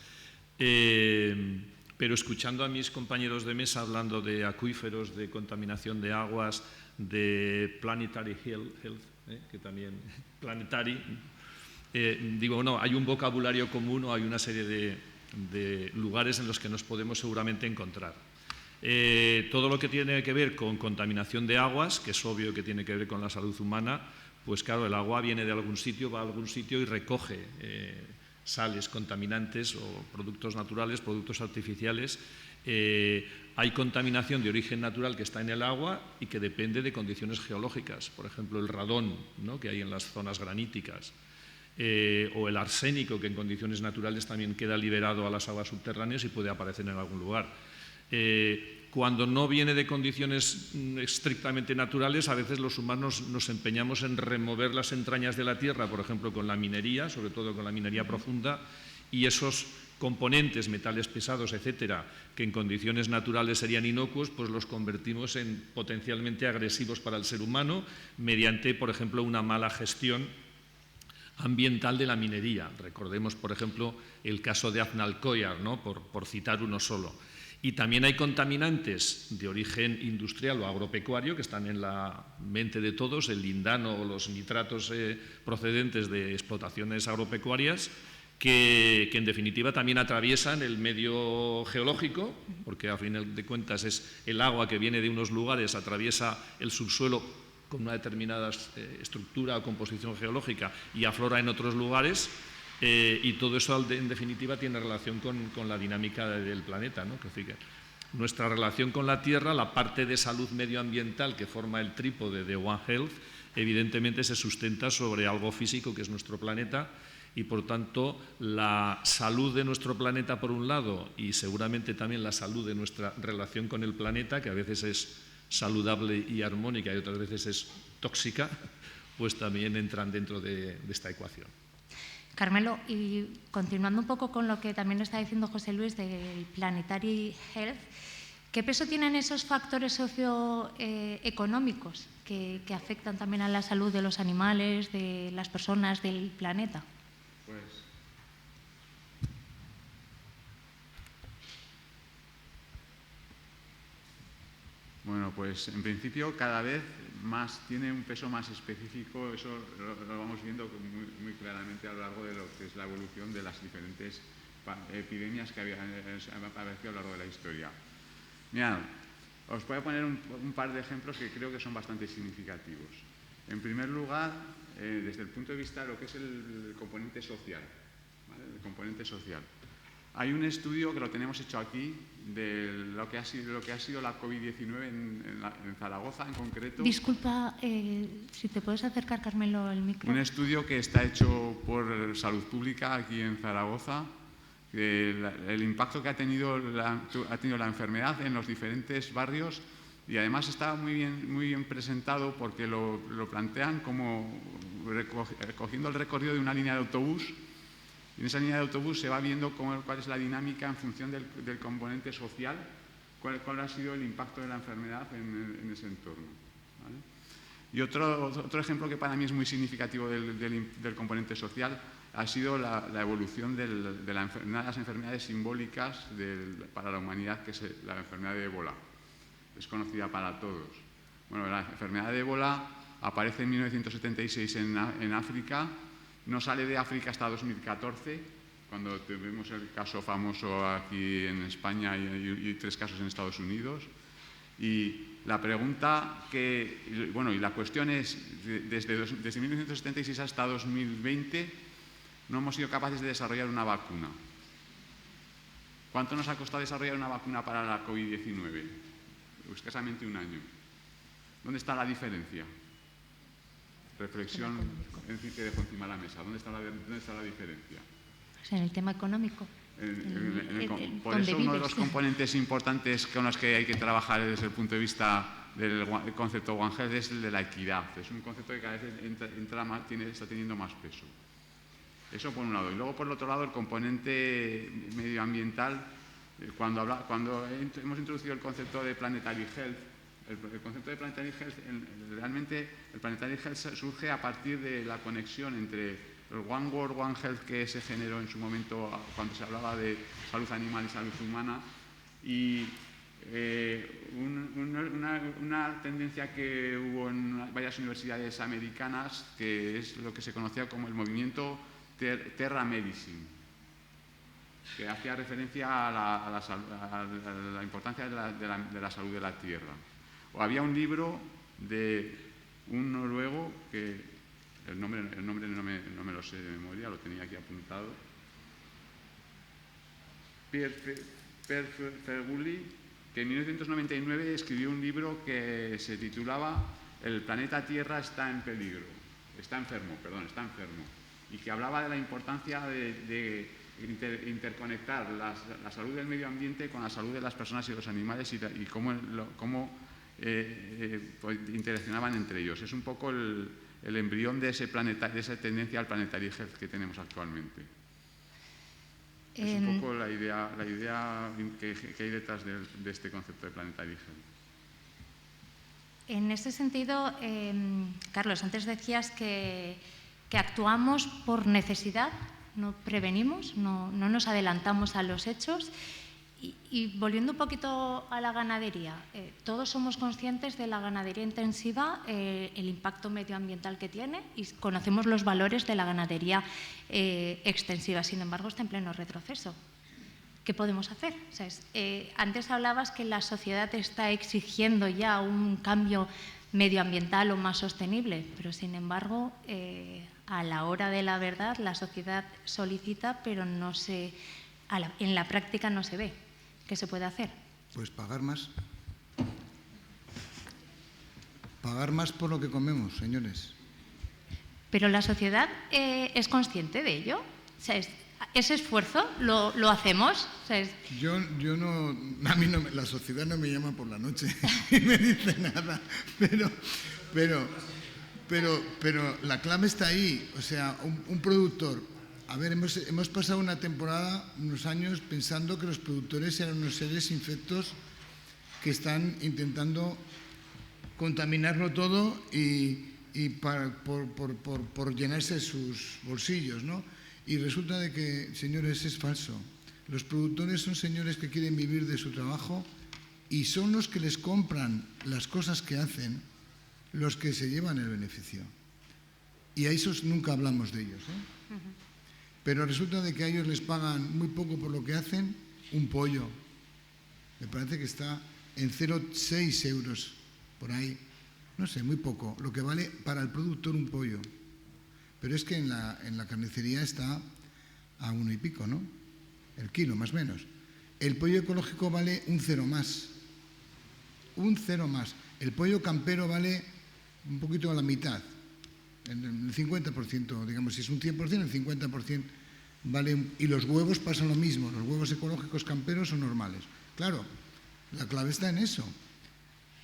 Pero escuchando a mis compañeros de mesa hablando de acuíferos, de contaminación de aguas, de planetary health, que también planetary, digo, no, hay un vocabulario común o hay una serie de lugares en los que nos podemos seguramente encontrar. Todo lo que tiene que ver con contaminación de aguas, que es obvio que tiene que ver con la salud humana, pues claro, el agua viene de algún sitio, va a algún sitio y recoge sales contaminantes o productos naturales, productos artificiales. Hay contaminación de origen natural que está en el agua y que depende de condiciones geológicas, por ejemplo el radón, ¿no?, que hay en las zonas graníticas, o el arsénico, que en condiciones naturales también queda liberado a las aguas subterráneas y puede aparecer en algún lugar. Cuando no viene de condiciones estrictamente naturales, a veces los humanos nos empeñamos en remover las entrañas de la tierra, por ejemplo con la minería, sobre todo con la minería profunda, y esos componentes, metales pesados, etcétera, que en condiciones naturales serían inocuos, pues los convertimos en potencialmente agresivos para el ser humano mediante, por ejemplo, una mala gestión ambiental de la minería. Recordemos, por ejemplo, el caso de Aznalcóllar, ¿no?, por citar uno solo. Y también hay contaminantes de origen industrial o agropecuario que están en la mente de todos, el lindano o los nitratos procedentes de explotaciones agropecuarias, que en definitiva también atraviesan el medio geológico, porque a fin de cuentas es el agua que viene de unos lugares, atraviesa el subsuelo con una determinada estructura o composición geológica y aflora en otros lugares. Y todo eso, en definitiva, tiene relación con la dinámica del planeta, ¿no? Nuestra relación con la Tierra, la parte de salud medioambiental que forma el trípode de One Health, evidentemente se sustenta sobre algo físico que es nuestro planeta y, por tanto, la salud de nuestro planeta, por un lado, y seguramente también la salud de nuestra relación con el planeta, que a veces es saludable y armónica y otras veces es tóxica, pues también entran dentro de esta ecuación. Carmelo, y continuando un poco con lo que también está diciendo José Luis del Planetary Health, ¿Qué peso tienen esos factores socioeconómicos que afectan también a la salud de los animales, de las personas, del planeta? Bueno, pues en principio cada vez más tiene un peso más específico, eso lo vamos viendo muy claramente a lo largo de lo que es la evolución de las diferentes epidemias que han aparecido a lo largo de la historia. Mirad, os voy a poner un par de ejemplos que creo que son bastante significativos. En primer lugar, desde el punto de vista de lo que es el componente social, ¿vale? El componente social. Hay un estudio que lo tenemos hecho aquí de lo que ha sido la COVID-19 en Zaragoza en concreto. Disculpa, si te puedes acercar, Carmelo, el micro. Un estudio que está hecho por Salud Pública aquí en Zaragoza, el impacto que ha tenido la enfermedad en los diferentes barrios, y además está muy bien presentado porque lo plantean como cogiendo el recorrido de una línea de autobús. Y en esa línea de autobús se va viendo cuál es la dinámica en función del componente social, cuál ha sido el impacto de la enfermedad en ese entorno, ¿vale? Y otro ejemplo que para mí es muy significativo del componente social ha sido la evolución de una de las enfermedades simbólicas para la humanidad, que es la enfermedad de ébola. Es conocida para todos. Bueno, la enfermedad de ébola aparece en 1976 en África. No sale de África hasta 2014, cuando tuvimos el caso famoso aquí en España y 3 casos en Estados Unidos. Y la pregunta y la cuestión es, desde 1976 hasta 2020 no hemos sido capaces de desarrollar una vacuna. ¿Cuánto nos ha costado desarrollar una vacuna para la COVID-19? Escasamente 1 año. ¿Dónde está la diferencia? Reflexión que dejo encima de la mesa. ¿Dónde está la diferencia? Pues en el tema económico. Por eso uno de los componentes importantes con los que hay que trabajar desde el punto de vista del concepto One Health es el de la equidad. Es un concepto que cada vez está teniendo más peso. Eso por un lado. Y luego por el otro lado el componente medioambiental. Cuando hemos introducido el concepto de Planetary Health, el concepto de Planetary Health, realmente el Planetary Health surge a partir de la conexión entre el One World, One Health que se generó en su momento cuando se hablaba de salud animal y salud humana, y una tendencia que hubo en varias universidades americanas, que es lo que se conocía como el movimiento Terra Medicine, que hacía referencia a la importancia de la salud de la tierra. O había un libro de un noruego que el nombre no me lo sé de memoria, lo tenía aquí apuntado. Per Fergulli, que en 1999 escribió un libro que se titulaba El planeta Tierra está enfermo, y que hablaba de la importancia de interconectar la salud del medio ambiente con la salud de las personas y los animales y cómo interaccionaban entre ellos. Es un poco el embrión de esa tendencia al Planetary Health que tenemos actualmente. Es un poco la idea que hay detrás de este concepto de Planetary Health. En ese sentido, Carlos, antes decías que actuamos por necesidad, no prevenimos, no nos adelantamos a los hechos. Y volviendo un poquito a la ganadería, todos somos conscientes de la ganadería intensiva, el impacto medioambiental que tiene, y conocemos los valores de la ganadería extensiva. Sin embargo, está en pleno retroceso. ¿Qué podemos hacer? O sea, antes hablabas que la sociedad está exigiendo ya un cambio medioambiental o más sostenible, pero sin embargo, a la hora de la verdad, la sociedad solicita, pero en la práctica no se ve. ¿Qué se puede hacer? Pues pagar más. Pagar más por lo que comemos, señores. Pero la sociedad es consciente de ello. O sea, ese esfuerzo lo hacemos. O sea, Yo no, a mí no, la sociedad no me llama por la noche y me dice nada. Pero la clave está ahí. O sea, un productor. A ver, hemos pasado una temporada, unos años, pensando que los productores eran unos seres infectos que están intentando contaminarlo todo por llenarse sus bolsillos, ¿no? Y resulta de que, señores, es falso. Los productores son señores que quieren vivir de su trabajo y son los que les compran las cosas que hacen los que se llevan el beneficio. Y a esos nunca hablamos de ellos, ¿eh? Pero resulta de que a ellos les pagan muy poco por lo que hacen. Un pollo, me parece que está en 0,6 euros, por ahí. No sé, muy poco, lo que vale para el productor un pollo. Pero es que en la carnicería está a 1 y pico, ¿no? El kilo, más o menos. El pollo ecológico vale un 0 más. Un 0 más. El pollo campero vale un poquito a la mitad. El 50%, digamos, si es un 100%, el 50% vale. Y los huevos pasan lo mismo. Los huevos ecológicos camperos son normales. Claro, la clave está en eso.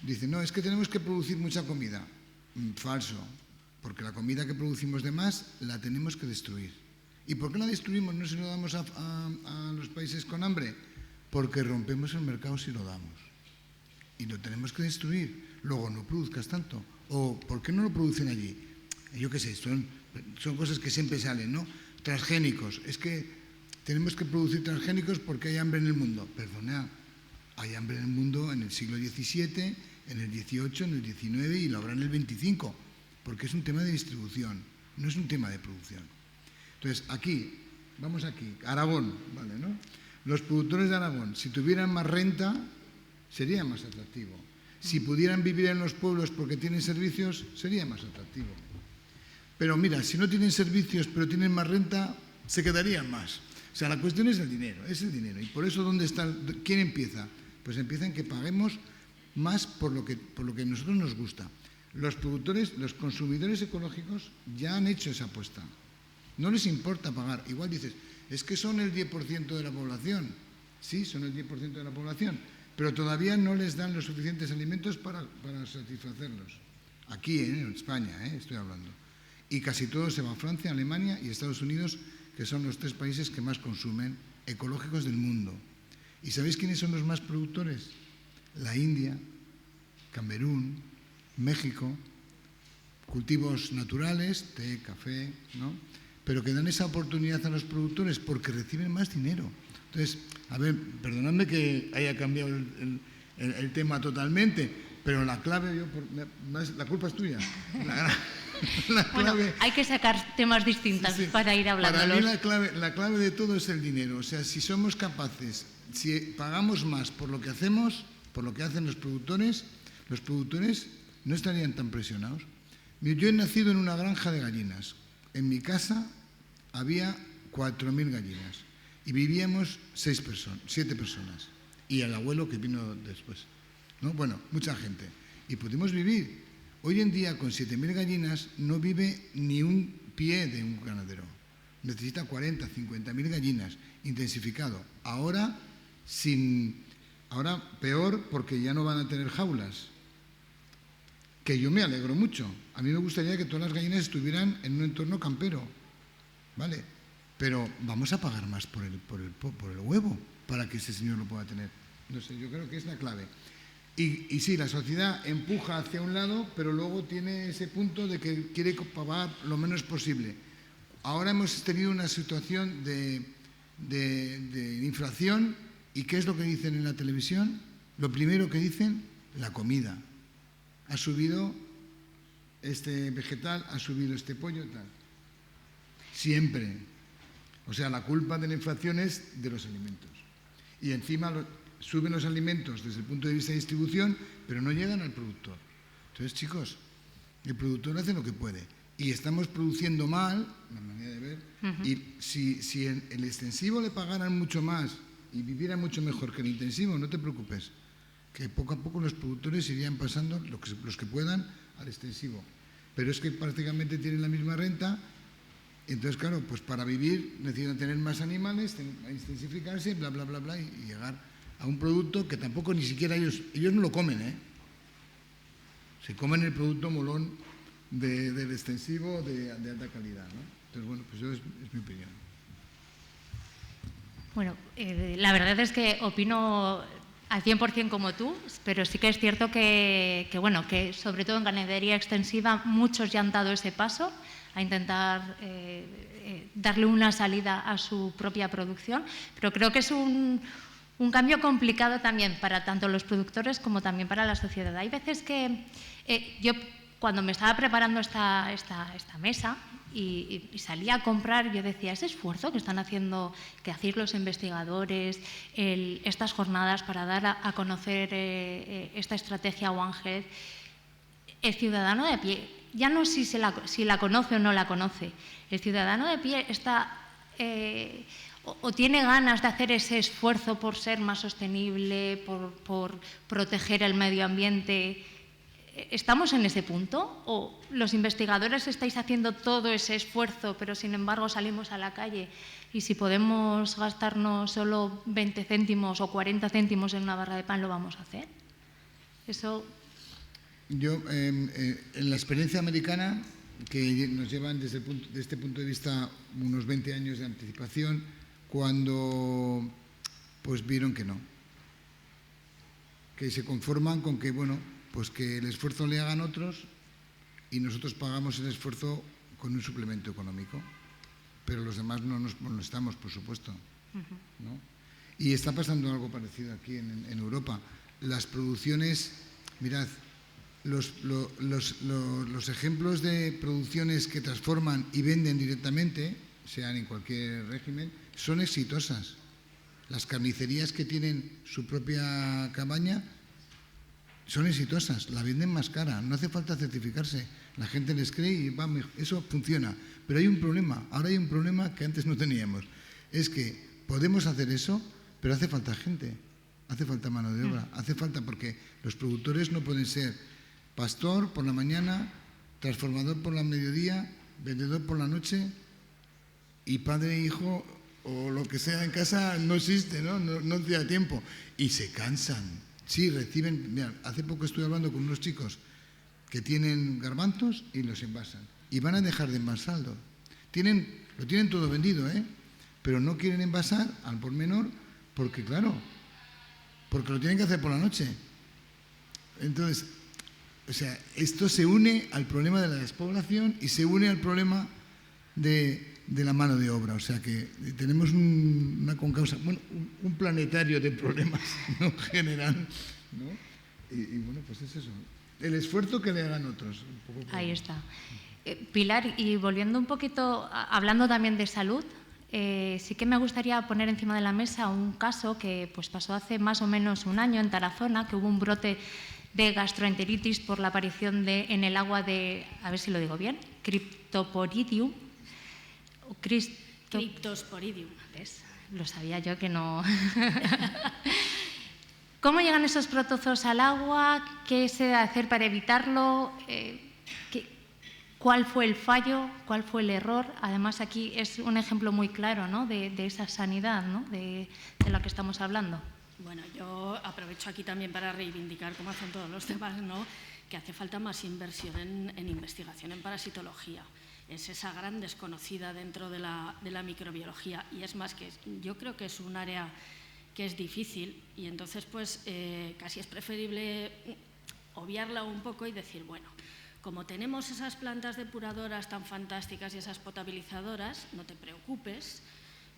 Dicen, no, es que tenemos que producir mucha comida. Falso, porque la comida que producimos de más la tenemos que destruir. ¿Y por qué la destruimos? No se lo damos a los países con hambre. Porque rompemos el mercado si lo damos. Y lo tenemos que destruir. Luego no produzcas tanto. O ¿por qué no lo producen allí? Yo qué sé, son cosas que siempre salen, ¿no? Transgénicos. Es que tenemos que producir transgénicos porque hay hambre en el mundo. Perdona, hay hambre en el mundo en el siglo XVII, en el XVIII, en el XIX y lo habrá en el XXV, porque es un tema de distribución, no es un tema de producción. Entonces, vamos aquí, Aragón, ¿vale, no? Los productores de Aragón, si tuvieran más renta, sería más atractivo. Si pudieran vivir en los pueblos porque tienen servicios, sería más atractivo. Pero mira, si no tienen servicios pero tienen más renta, se quedarían más. O sea, la cuestión es el dinero, Y por eso, ¿quién empieza? Pues empieza en que paguemos más por lo que a nosotros nos gusta. Los productores, los consumidores ecológicos ya han hecho esa apuesta. No les importa pagar. Igual dices, es que son el 10% de la población. Sí, son el 10% de la población, pero todavía no les dan los suficientes alimentos para satisfacerlos. Aquí, en España, estoy hablando. Y casi todo se va a Francia, Alemania y Estados Unidos, que son los 3 países que más consumen ecológicos del mundo. ¿Y sabéis quiénes son los más productores? La India, Camerún, México, cultivos naturales, té, café, ¿no? Pero que dan esa oportunidad a los productores porque reciben más dinero. Entonces, a ver, perdonadme que haya cambiado el tema totalmente, pero la clave, la culpa es tuya. Bueno, hay que sacar temas distintos para ir hablándolos. Para mí la clave de todo es el dinero. O sea, si somos capaces, si pagamos más por lo que hacemos, por lo que hacen los productores no estarían tan presionados. Yo he nacido en una granja de gallinas. En mi casa había 4.000 gallinas y vivíamos 7 personas y el abuelo que vino después, ¿no? Bueno, mucha gente. Y pudimos vivir. Hoy en día, con 7.000 gallinas, no vive ni un pie de un ganadero. Necesita 40, 50.000 gallinas, intensificado. Ahora peor, porque ya no van a tener jaulas. Que yo me alegro mucho. A mí me gustaría que todas las gallinas estuvieran en un entorno campero, ¿vale? Pero vamos a pagar más por el huevo para que ese señor lo pueda tener. No sé, yo creo que es la clave. Y sí, la sociedad empuja hacia un lado, pero luego tiene ese punto de que quiere pagar lo menos posible. Ahora hemos tenido una situación de inflación, ¿y qué es lo que dicen en la televisión? Lo primero que dicen, la comida. Ha subido este vegetal, ha subido este pollo, tal. Siempre. O sea, la culpa de la inflación es de los alimentos. Y encima suben los alimentos desde el punto de vista de distribución, pero no llegan al productor. Entonces, chicos, el productor hace lo que puede. Y estamos produciendo mal, la manera de ver, y si el extensivo le pagaran mucho más y viviera mucho mejor que el intensivo, no te preocupes, que poco a poco los productores irían pasando, los que puedan, al extensivo. Pero es que prácticamente tienen la misma renta. Entonces, claro, pues para vivir necesitan tener más animales, intensificarse, bla, bla, bla, bla, y llegar a un producto que tampoco ni siquiera ellos no lo comen, Se comen el producto molón del extensivo de alta calidad, ¿no? Entonces, bueno, pues eso es mi opinión. Bueno, la verdad es que opino al 100% como tú, pero sí que es cierto que sobre todo en ganadería extensiva muchos ya han dado ese paso a intentar darle una salida a su propia producción, pero creo que es un cambio complicado también para tanto los productores como también para la sociedad. Hay veces que yo, cuando me estaba preparando esta mesa y salía a comprar, yo decía, ese esfuerzo que están haciendo, que hacéis los investigadores, estas jornadas para dar a conocer esta estrategia One Health, el ciudadano de pie, ya no si la conoce o no la conoce, el ciudadano de pie está o tiene ganas de hacer ese esfuerzo por ser más sostenible, por proteger el medio ambiente. ¿Estamos en ese punto? ¿O los investigadores estáis haciendo todo ese esfuerzo, pero sin embargo salimos a la calle y si podemos gastarnos solo 20 céntimos o 40 céntimos en una barra de pan, lo vamos a hacer? Eso... Yo, en la experiencia americana, que nos llevan desde este punto de vista unos 20 años de anticipación, cuando pues vieron que no, que se conforman con que, bueno, pues que el esfuerzo le hagan otros y nosotros pagamos el esfuerzo con un suplemento económico, pero los demás no nos molestamos, por supuesto, ¿no? Y está pasando algo parecido aquí en Europa. Las producciones, mirad, los ejemplos de producciones que transforman y venden directamente, sean en cualquier régimen, son exitosas. Las carnicerías que tienen su propia cabaña son exitosas, la venden más cara, no hace falta certificarse, la gente les cree y va mejor. Eso funciona. Pero hay un problema, ahora hay un problema que antes no teníamos, es que podemos hacer eso, pero hace falta gente, hace falta mano de obra, hace falta, porque los productores no pueden ser pastor por la mañana, transformador por la mediodía, vendedor por la noche y padre e hijo o lo que sea en casa no existe, no te da tiempo y se cansan. Sí, reciben, mira, hace poco estuve hablando con unos chicos que tienen garbanzos y los envasan y van a dejar de envasarlo. Lo tienen todo vendido, pero no quieren envasar al por menor porque, claro, porque lo tienen que hacer por la noche. Entonces, o sea, esto se une al problema de la despoblación y se une al problema de la mano de obra. O sea que tenemos una concausa, bueno, un planetario de problemas, ¿no? General, ¿no? Y bueno, pues es eso. El esfuerzo que le hagan otros. Un poco. Ahí está. Pilar, y volviendo un poquito, hablando también de salud, sí que me gustaría poner encima de la mesa un caso que pues, pasó hace más o menos un año en Tarazona, que hubo un brote de gastroenteritis por la aparición en el agua de, a ver si lo digo bien, Cryptosporidium. Cryptosporidium. ¿Ves? Lo sabía yo que no. ¿Cómo llegan esos protozos al agua? ¿Qué se debe hacer para evitarlo? ¿Cuál fue el fallo? ¿Cuál fue el error? Además, aquí es un ejemplo muy claro, ¿no? de esa sanidad, ¿no? de la que estamos hablando. Bueno, yo aprovecho aquí también para reivindicar, como hacen todos los demás, ¿no? Que hace falta más inversión en investigación en parasitología. Es esa gran desconocida dentro de la microbiología y es más que yo creo que es un área que es difícil y entonces pues casi es preferible obviarla un poco y decir, bueno, como tenemos esas plantas depuradoras tan fantásticas y esas potabilizadoras, no te preocupes,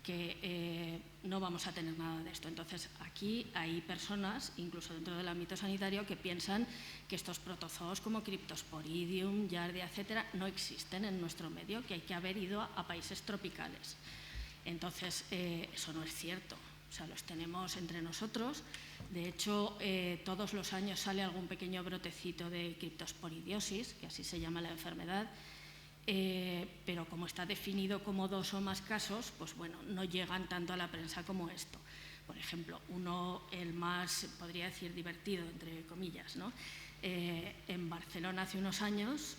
que no vamos a tener nada de esto. Entonces, aquí hay personas, incluso dentro del ámbito sanitario, que piensan que estos protozoos como Cryptosporidium, Giardia, etcétera, no existen en nuestro medio, que hay que haber ido a países tropicales. Entonces, eso no es cierto. O sea, los tenemos entre nosotros. De hecho, todos los años sale algún pequeño brotecito de criptosporidiosis, que así se llama la enfermedad, pero como está definido como 2 o más casos, pues bueno, no llegan tanto a la prensa como esto. Por ejemplo, uno, el más, podría decir, divertido, entre comillas, ¿no? En Barcelona hace unos años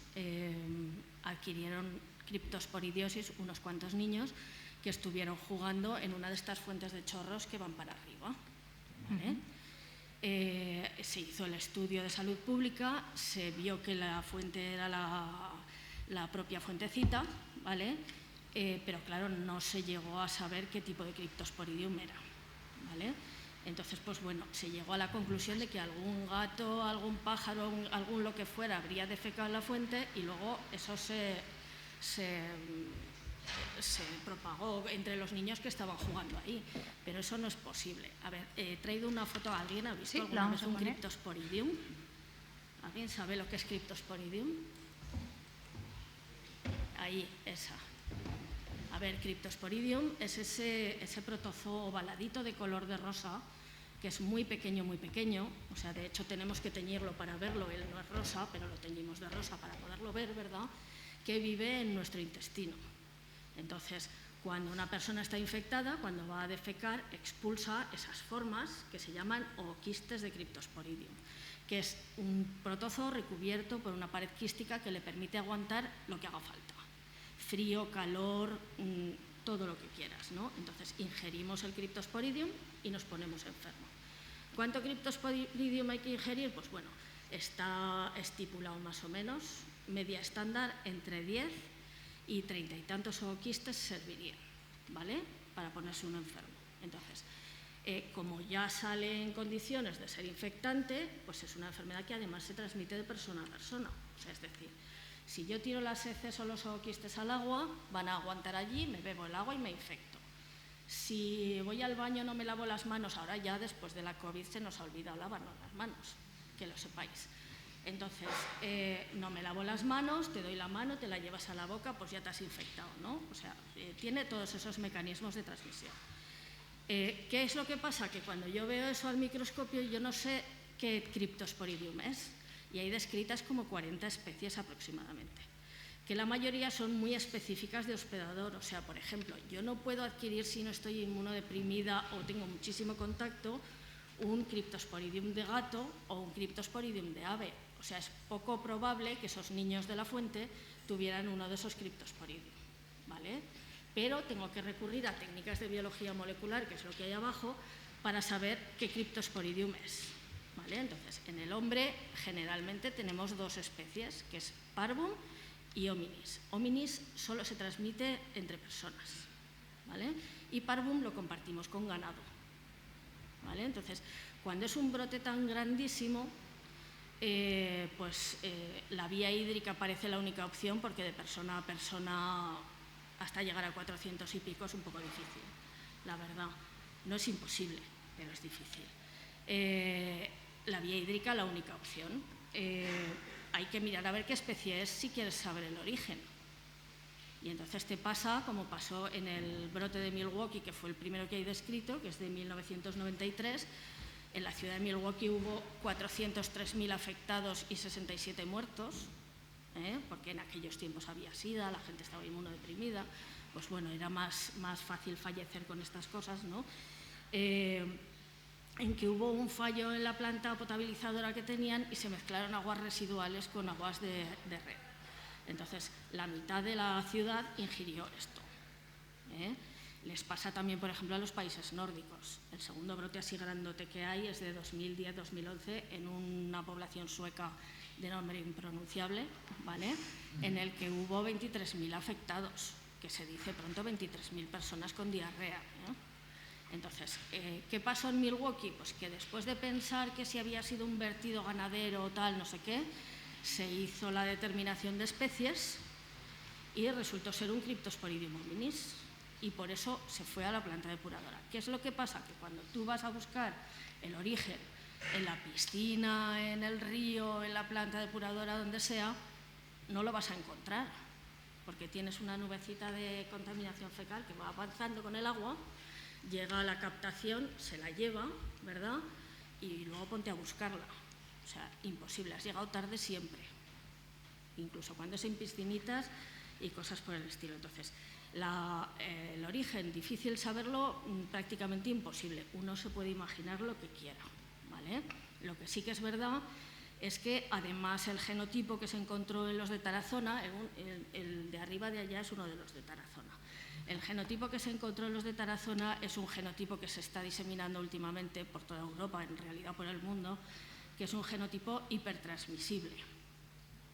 adquirieron criptosporidiosis unos cuantos niños que estuvieron jugando en una de estas fuentes de chorros que van para arriba, ¿vale? Se hizo el estudio de salud pública, se vio que la fuente era la propia fuentecita, ¿vale? Pero claro, no se llegó a saber qué tipo de Cryptosporidium era, ¿vale? Entonces, pues bueno, se llegó a la conclusión de que algún gato, algún pájaro, algún lo que fuera habría defecado en la fuente y luego eso se propagó entre los niños que estaban jugando ahí, pero eso no es posible. A ver, he traído una foto. ¿Alguien ha visto alguna vez un Cryptosporidium? ¿Alguien sabe lo que es Cryptosporidium? Ahí, esa. A ver, Cryptosporidium es ese protozoo ovaladito de color de rosa, que es muy pequeño, o sea, de hecho tenemos que teñirlo para verlo, él no es rosa, pero lo teñimos de rosa para poderlo ver, ¿verdad?, que vive en nuestro intestino. Entonces, cuando una persona está infectada, cuando va a defecar, expulsa esas formas que se llaman ooquistes de Cryptosporidium, que es un protozoo recubierto por una pared quística que le permite aguantar lo que haga falta. Frío, calor, todo lo que quieras, ¿no? Entonces, ingerimos el Cryptosporidium y nos ponemos enfermos. ¿Cuánto Cryptosporidium hay que ingerir? Pues bueno, está estipulado más o menos, media estándar, entre 10 y 30 y tantos ooquistes servirían, ¿vale?, para ponerse uno enfermo. Entonces, como ya sale en condiciones de ser infectante, pues es una enfermedad que además se transmite de persona a persona. O sea, es decir, si yo tiro las heces o los ooquistes al agua, van a aguantar allí, me bebo el agua y me infecto. Si voy al baño no me lavo las manos, ahora ya después de la COVID se nos ha olvidado lavarnos las manos, que lo sepáis. Entonces, no me lavo las manos, te doy la mano, te la llevas a la boca, pues ya te has infectado, ¿no? O sea, tiene todos esos mecanismos de transmisión. ¿Qué es lo que pasa? Que cuando yo veo eso al microscopio, yo no sé qué Cryptosporidium es, y hay descritas como 40 especies aproximadamente, que la mayoría son muy específicas de hospedador. O sea, por ejemplo, yo no puedo adquirir, si no estoy inmunodeprimida o tengo muchísimo contacto, un Cryptosporidium de gato o un Cryptosporidium de ave. O sea, es poco probable que esos niños de la fuente tuvieran uno de esos Cryptosporidium, ¿vale? Pero tengo que recurrir a técnicas de biología molecular, que es lo que hay abajo, para saber qué Cryptosporidium es, ¿vale? Entonces, en el hombre generalmente tenemos dos especies, que es Parvum y Hominis. Hominis solo se transmite entre personas, ¿vale? Y Parvum lo compartimos con ganado, ¿vale? Entonces, cuando es un brote tan grandísimo, la vía hídrica parece la única opción, porque de persona a persona hasta llegar a 400 y pico es un poco difícil, la verdad. No es imposible, pero es difícil. La vía hídrica, la única opción. Hay que mirar a ver qué especie es si quieres saber el origen. Y entonces te pasa como pasó en el brote de Milwaukee, que fue el primero que hay descrito, que es de 1993. En la ciudad de Milwaukee hubo 403.000 afectados y 67 muertos, porque en aquellos tiempos había sida, la gente estaba inmunodeprimida, pues bueno, era más fácil fallecer con estas cosas, ¿no? En que hubo un fallo en la planta potabilizadora que tenían y se mezclaron aguas residuales con aguas de red. Entonces, la mitad de la ciudad ingirió esto. Les pasa también, por ejemplo, a los países nórdicos. El segundo brote así grandote que hay es de 2010-2011 en una población sueca de nombre impronunciable, ¿vale?, en el que hubo 23.000 afectados, que se dice pronto 23.000 personas con diarrea, Entonces, ¿qué pasó en Milwaukee? Pues que después de pensar que si había sido un vertido ganadero o tal, no sé qué, se hizo la determinación de especies y resultó ser un Cryptosporidium hominis, y por eso se fue a la planta depuradora. ¿Qué es lo que pasa? Que cuando tú vas a buscar el origen en la piscina, en el río, en la planta depuradora, donde sea, no lo vas a encontrar, porque tienes una nubecita de contaminación fecal que va avanzando con el agua, llega a la captación, se la lleva, ¿verdad?, y luego ponte a buscarla. O sea, imposible, has llegado tarde siempre, incluso cuando es en piscinitas y cosas por el estilo. Entonces, el origen, difícil saberlo, prácticamente imposible. Uno se puede imaginar lo que quiera, ¿vale? Lo que sí que es verdad es que además el genotipo que se encontró en los de Tarazona, el de arriba de allá es uno de los de Tarazona. El genotipo que se encontró en los de Tarazona es un genotipo que se está diseminando últimamente por toda Europa, en realidad por el mundo, que es un genotipo hipertransmisible.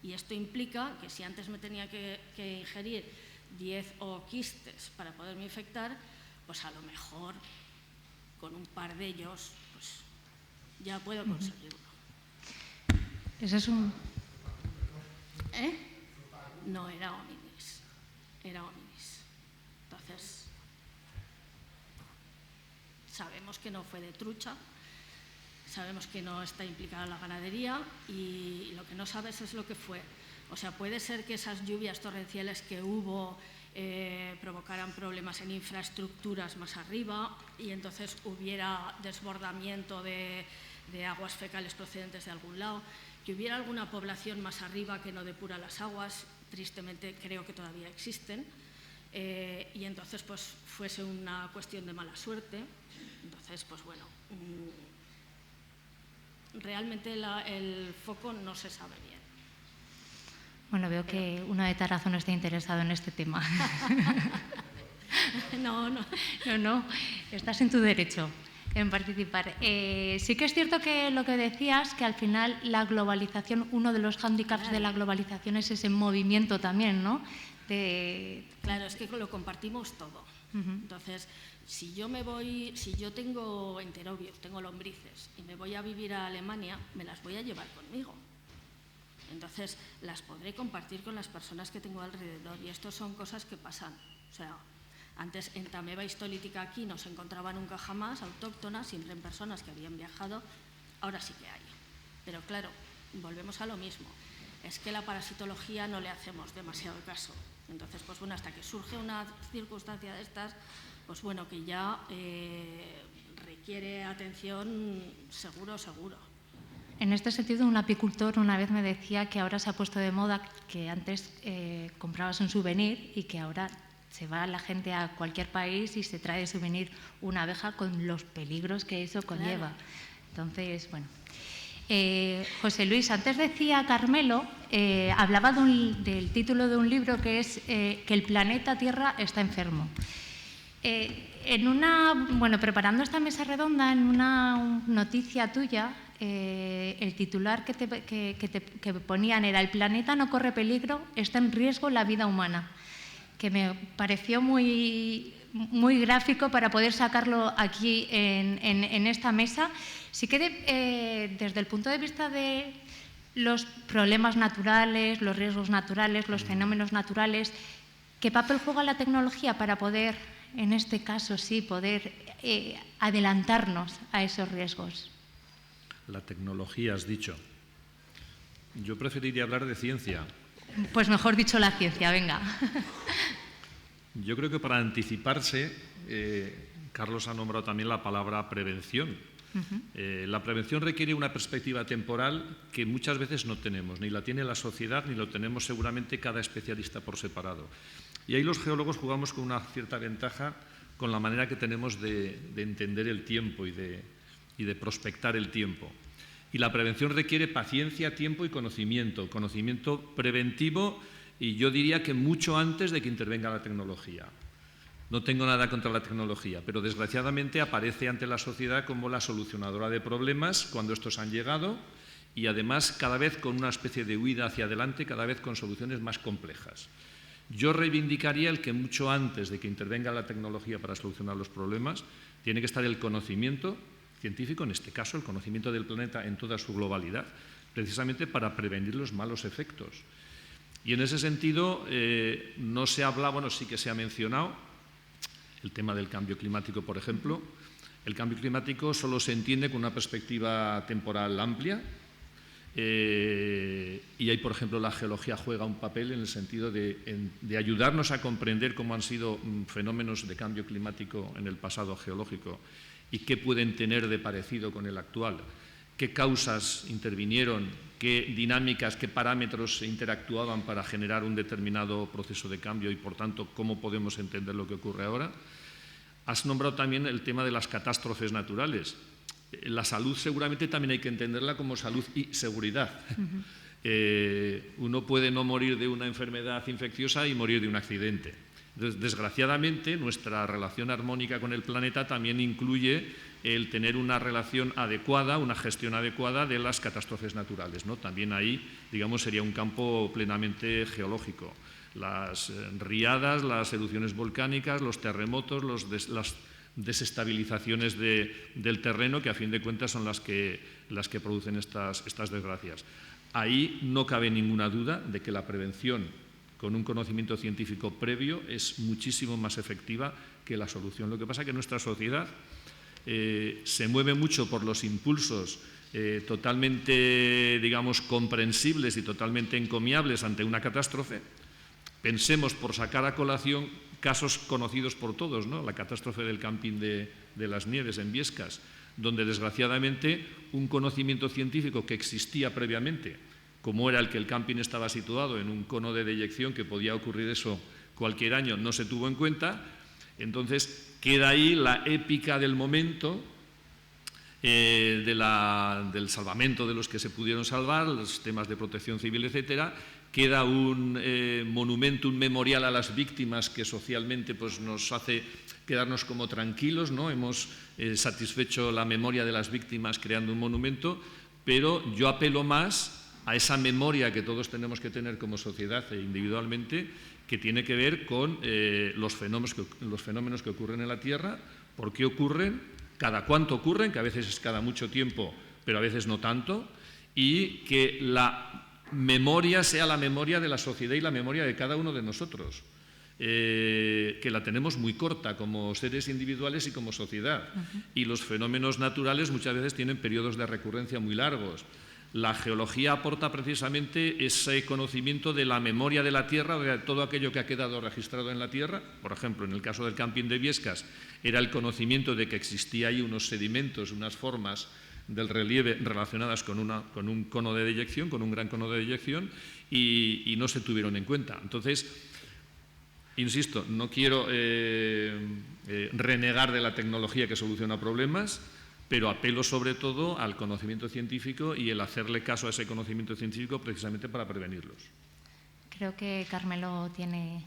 Y esto implica que si antes me tenía que ingerir 10 ooquistes para poderme infectar, pues a lo mejor con un par de ellos, pues ya puedo conseguirlo. Ese es un... No, era hominis. Entonces, sabemos que no fue de trucha, sabemos que no está implicada la ganadería y lo que no sabes es lo que fue. O sea, puede ser que esas lluvias torrenciales que hubo provocaran problemas en infraestructuras más arriba y entonces hubiera desbordamiento de aguas fecales procedentes de algún lado, que hubiera alguna población más arriba que no depura las aguas, tristemente creo que todavía existen, y entonces pues fuese una cuestión de mala suerte. Entonces, pues bueno, realmente el foco no se sabe bien. Bueno, veo que uno de Tarazo no está interesado en este tema. No, estás en tu derecho en participar. Sí que es cierto que lo que decías, que al final la globalización, uno de los hándicaps de la globalización es ese movimiento también, ¿no? Claro, es que lo compartimos todo. Entonces, si yo tengo enterobios, tengo lombrices y me voy a vivir a Alemania, me las voy a llevar conmigo. Entonces, las podré compartir con las personas que tengo alrededor y esto son cosas que pasan. O sea, antes en Tameva histolítica aquí no se encontraba nunca jamás autóctonas, siempre en personas que habían viajado, ahora sí que hay. Pero claro, volvemos a lo mismo, es que la parasitología no le hacemos demasiado caso. Entonces, pues bueno, hasta que surge una circunstancia de estas, pues bueno, que ya requiere atención seguro. En este sentido, un apicultor una vez me decía que ahora se ha puesto de moda que antes comprabas un souvenir y que ahora se va la gente a cualquier país y se trae de souvenir una abeja con los peligros que eso conlleva. Claro. Entonces, bueno. José Luis, antes decía Carmelo, hablaba del título de un libro que es que el planeta Tierra está enfermo. Preparando esta mesa redonda, en una noticia tuya, el titular que ponían era: el planeta no corre peligro, está en riesgo la vida humana, que me pareció muy gráfico para poder sacarlo aquí en esta mesa. Sí que desde el punto de vista de los problemas naturales, los riesgos naturales, los fenómenos naturales, ¿qué papel juega la tecnología para poder, en este caso sí, poder adelantarnos a esos riesgos? La tecnología, has dicho. Yo preferiría hablar de ciencia. Pues mejor dicho la ciencia, venga. Yo creo que para anticiparse, Carlos ha nombrado también la palabra prevención. La prevención requiere una perspectiva temporal que muchas veces no tenemos, ni la tiene la sociedad, ni lo tenemos seguramente cada especialista por separado. Y ahí los geólogos jugamos con una cierta ventaja con la manera que tenemos de entender el tiempo y de prospectar el tiempo. Y la prevención requiere paciencia, tiempo y conocimiento preventivo, y yo diría que mucho antes de que intervenga la tecnología. No tengo nada contra la tecnología, pero desgraciadamente aparece ante la sociedad como la solucionadora de problemas cuando estos han llegado y además cada vez con una especie de huida hacia adelante, cada vez con soluciones más complejas. Yo reivindicaría el que mucho antes de que intervenga la tecnología para solucionar los problemas, tiene que estar el conocimiento científico, en este caso el conocimiento del planeta en toda su globalidad, precisamente para prevenir los malos efectos. Y en ese sentido no se habla, bueno, sí que se ha mencionado el tema del cambio climático, por ejemplo. El cambio climático solo se entiende con una perspectiva temporal amplia y ahí, por ejemplo, la geología juega un papel en el sentido de ayudarnos a comprender cómo han sido fenómenos de cambio climático en el pasado geológico y qué pueden tener de parecido con el actual, qué causas intervinieron, qué dinámicas, qué parámetros interactuaban para generar un determinado proceso de cambio y, por tanto, cómo podemos entender lo que ocurre ahora. Has nombrado también el tema de las catástrofes naturales. La salud seguramente también hay que entenderla como salud y seguridad. Uno puede no morir de una enfermedad infecciosa y morir de un accidente. Desgraciadamente, nuestra relación armónica con el planeta también incluye el tener una relación adecuada, una gestión adecuada de las catástrofes naturales, ¿no? También ahí, digamos, sería un campo plenamente geológico. Las riadas, las erupciones volcánicas, los terremotos, las desestabilizaciones del terreno que a fin de cuentas son las que producen estas desgracias. Ahí no cabe ninguna duda de que la prevención con un conocimiento científico previo es muchísimo más efectiva que la solución. Lo que pasa es que nuestra sociedad se mueve mucho por los impulsos totalmente, digamos, comprensibles y totalmente encomiables ante una catástrofe. Pensemos, por sacar a colación, casos conocidos por todos, ¿no? La catástrofe del camping de las Nieves en Biescas, donde desgraciadamente un conocimiento científico que existía previamente, como era el que el camping estaba situado en un cono de deyección, que podía ocurrir eso cualquier año, no se tuvo en cuenta. Entonces queda ahí la épica del momento, del salvamento de los que se pudieron salvar, los temas de protección civil, etcétera. Queda un monumento, un memorial a las víctimas que socialmente pues, nos hace quedarnos como tranquilos, ¿no? Hemos satisfecho la memoria de las víctimas creando un monumento, pero yo apelo más a esa memoria que todos tenemos que tener como sociedad e individualmente, que tiene que ver con los fenómenos que ocurren en la Tierra, por qué ocurren, cada cuánto ocurren, que a veces es cada mucho tiempo, pero a veces no tanto, y que la memoria sea la memoria de la sociedad y la memoria de cada uno de nosotros, que la tenemos muy corta como seres individuales y como sociedad. Y los fenómenos naturales muchas veces tienen periodos de recurrencia muy largos. La geología aporta precisamente ese conocimiento de la memoria de la Tierra, de todo aquello que ha quedado registrado en la Tierra. Por ejemplo, en el caso del camping de Biescas, era el conocimiento de que existía ahí unos sedimentos, unas formas del relieve relacionadas con un cono de deyección, con un gran cono de deyección, y no se tuvieron en cuenta. Entonces, insisto, no quiero renegar de la tecnología que soluciona problemas, pero apelo sobre todo al conocimiento científico y el hacerle caso a ese conocimiento científico precisamente para prevenirlos. Creo que Carmelo tiene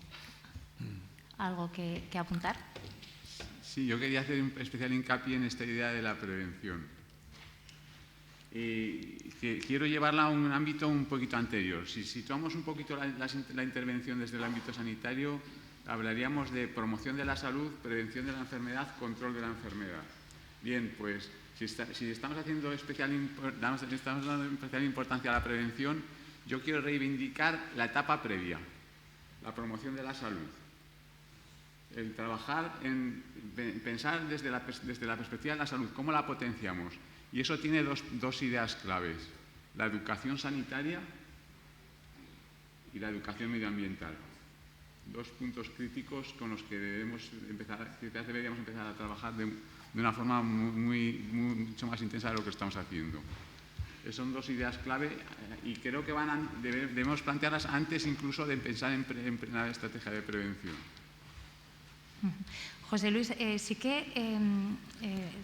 algo que apuntar. Sí, yo quería hacer un especial hincapié en esta idea de la prevención. Quiero llevarla a un ámbito un poquito anterior. Si situamos un poquito la intervención desde el ámbito sanitario, hablaríamos de promoción de la salud, prevención de la enfermedad, control de la enfermedad. Bien, pues si estamos dando especial importancia a la prevención, yo quiero reivindicar la etapa previa, la promoción de la salud. El trabajar en pensar desde la perspectiva de la salud, cómo la potenciamos. Y eso tiene dos ideas claves, la educación sanitaria y la educación medioambiental. Dos puntos críticos con los que deberíamos empezar a trabajar de una forma mucho más intensa de lo que estamos haciendo. Son dos ideas clave y creo que debemos plantearlas antes incluso de pensar en una estrategia de prevención. José Luis, sí que,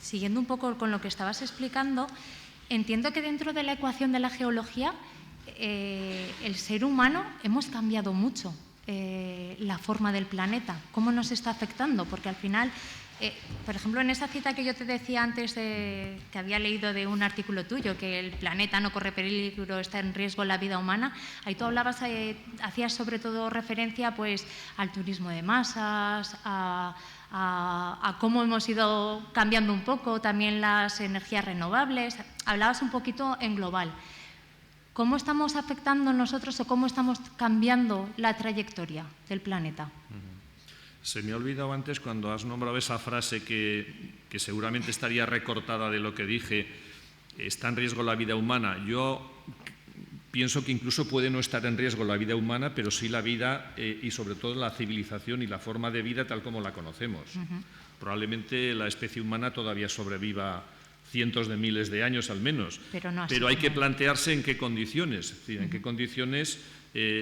siguiendo un poco con lo que estabas explicando, entiendo que dentro de la ecuación de la geología, el ser humano hemos cambiado mucho la forma del planeta. ¿Cómo nos está afectando? Porque al final, por ejemplo, en esa cita que yo te decía antes, que había leído de un artículo tuyo, que el planeta no corre peligro, está en riesgo la vida humana, ahí tú hablabas, hacías sobre todo referencia pues, al turismo de masas, a cómo hemos ido cambiando un poco también las energías renovables. Hablabas un poquito en global. ¿Cómo estamos afectando nosotros o cómo estamos cambiando la trayectoria del planeta? Se me ha olvidado antes cuando has nombrado esa frase que seguramente estaría recortada de lo que dije, está en riesgo la vida humana. Yo pienso que incluso puede no estar en riesgo la vida humana, pero sí la vida y sobre todo la civilización y la forma de vida tal como la conocemos. Probablemente la especie humana todavía sobreviva cientos de miles de años al menos, pero hay que plantearse en qué condiciones, es decir, en qué condiciones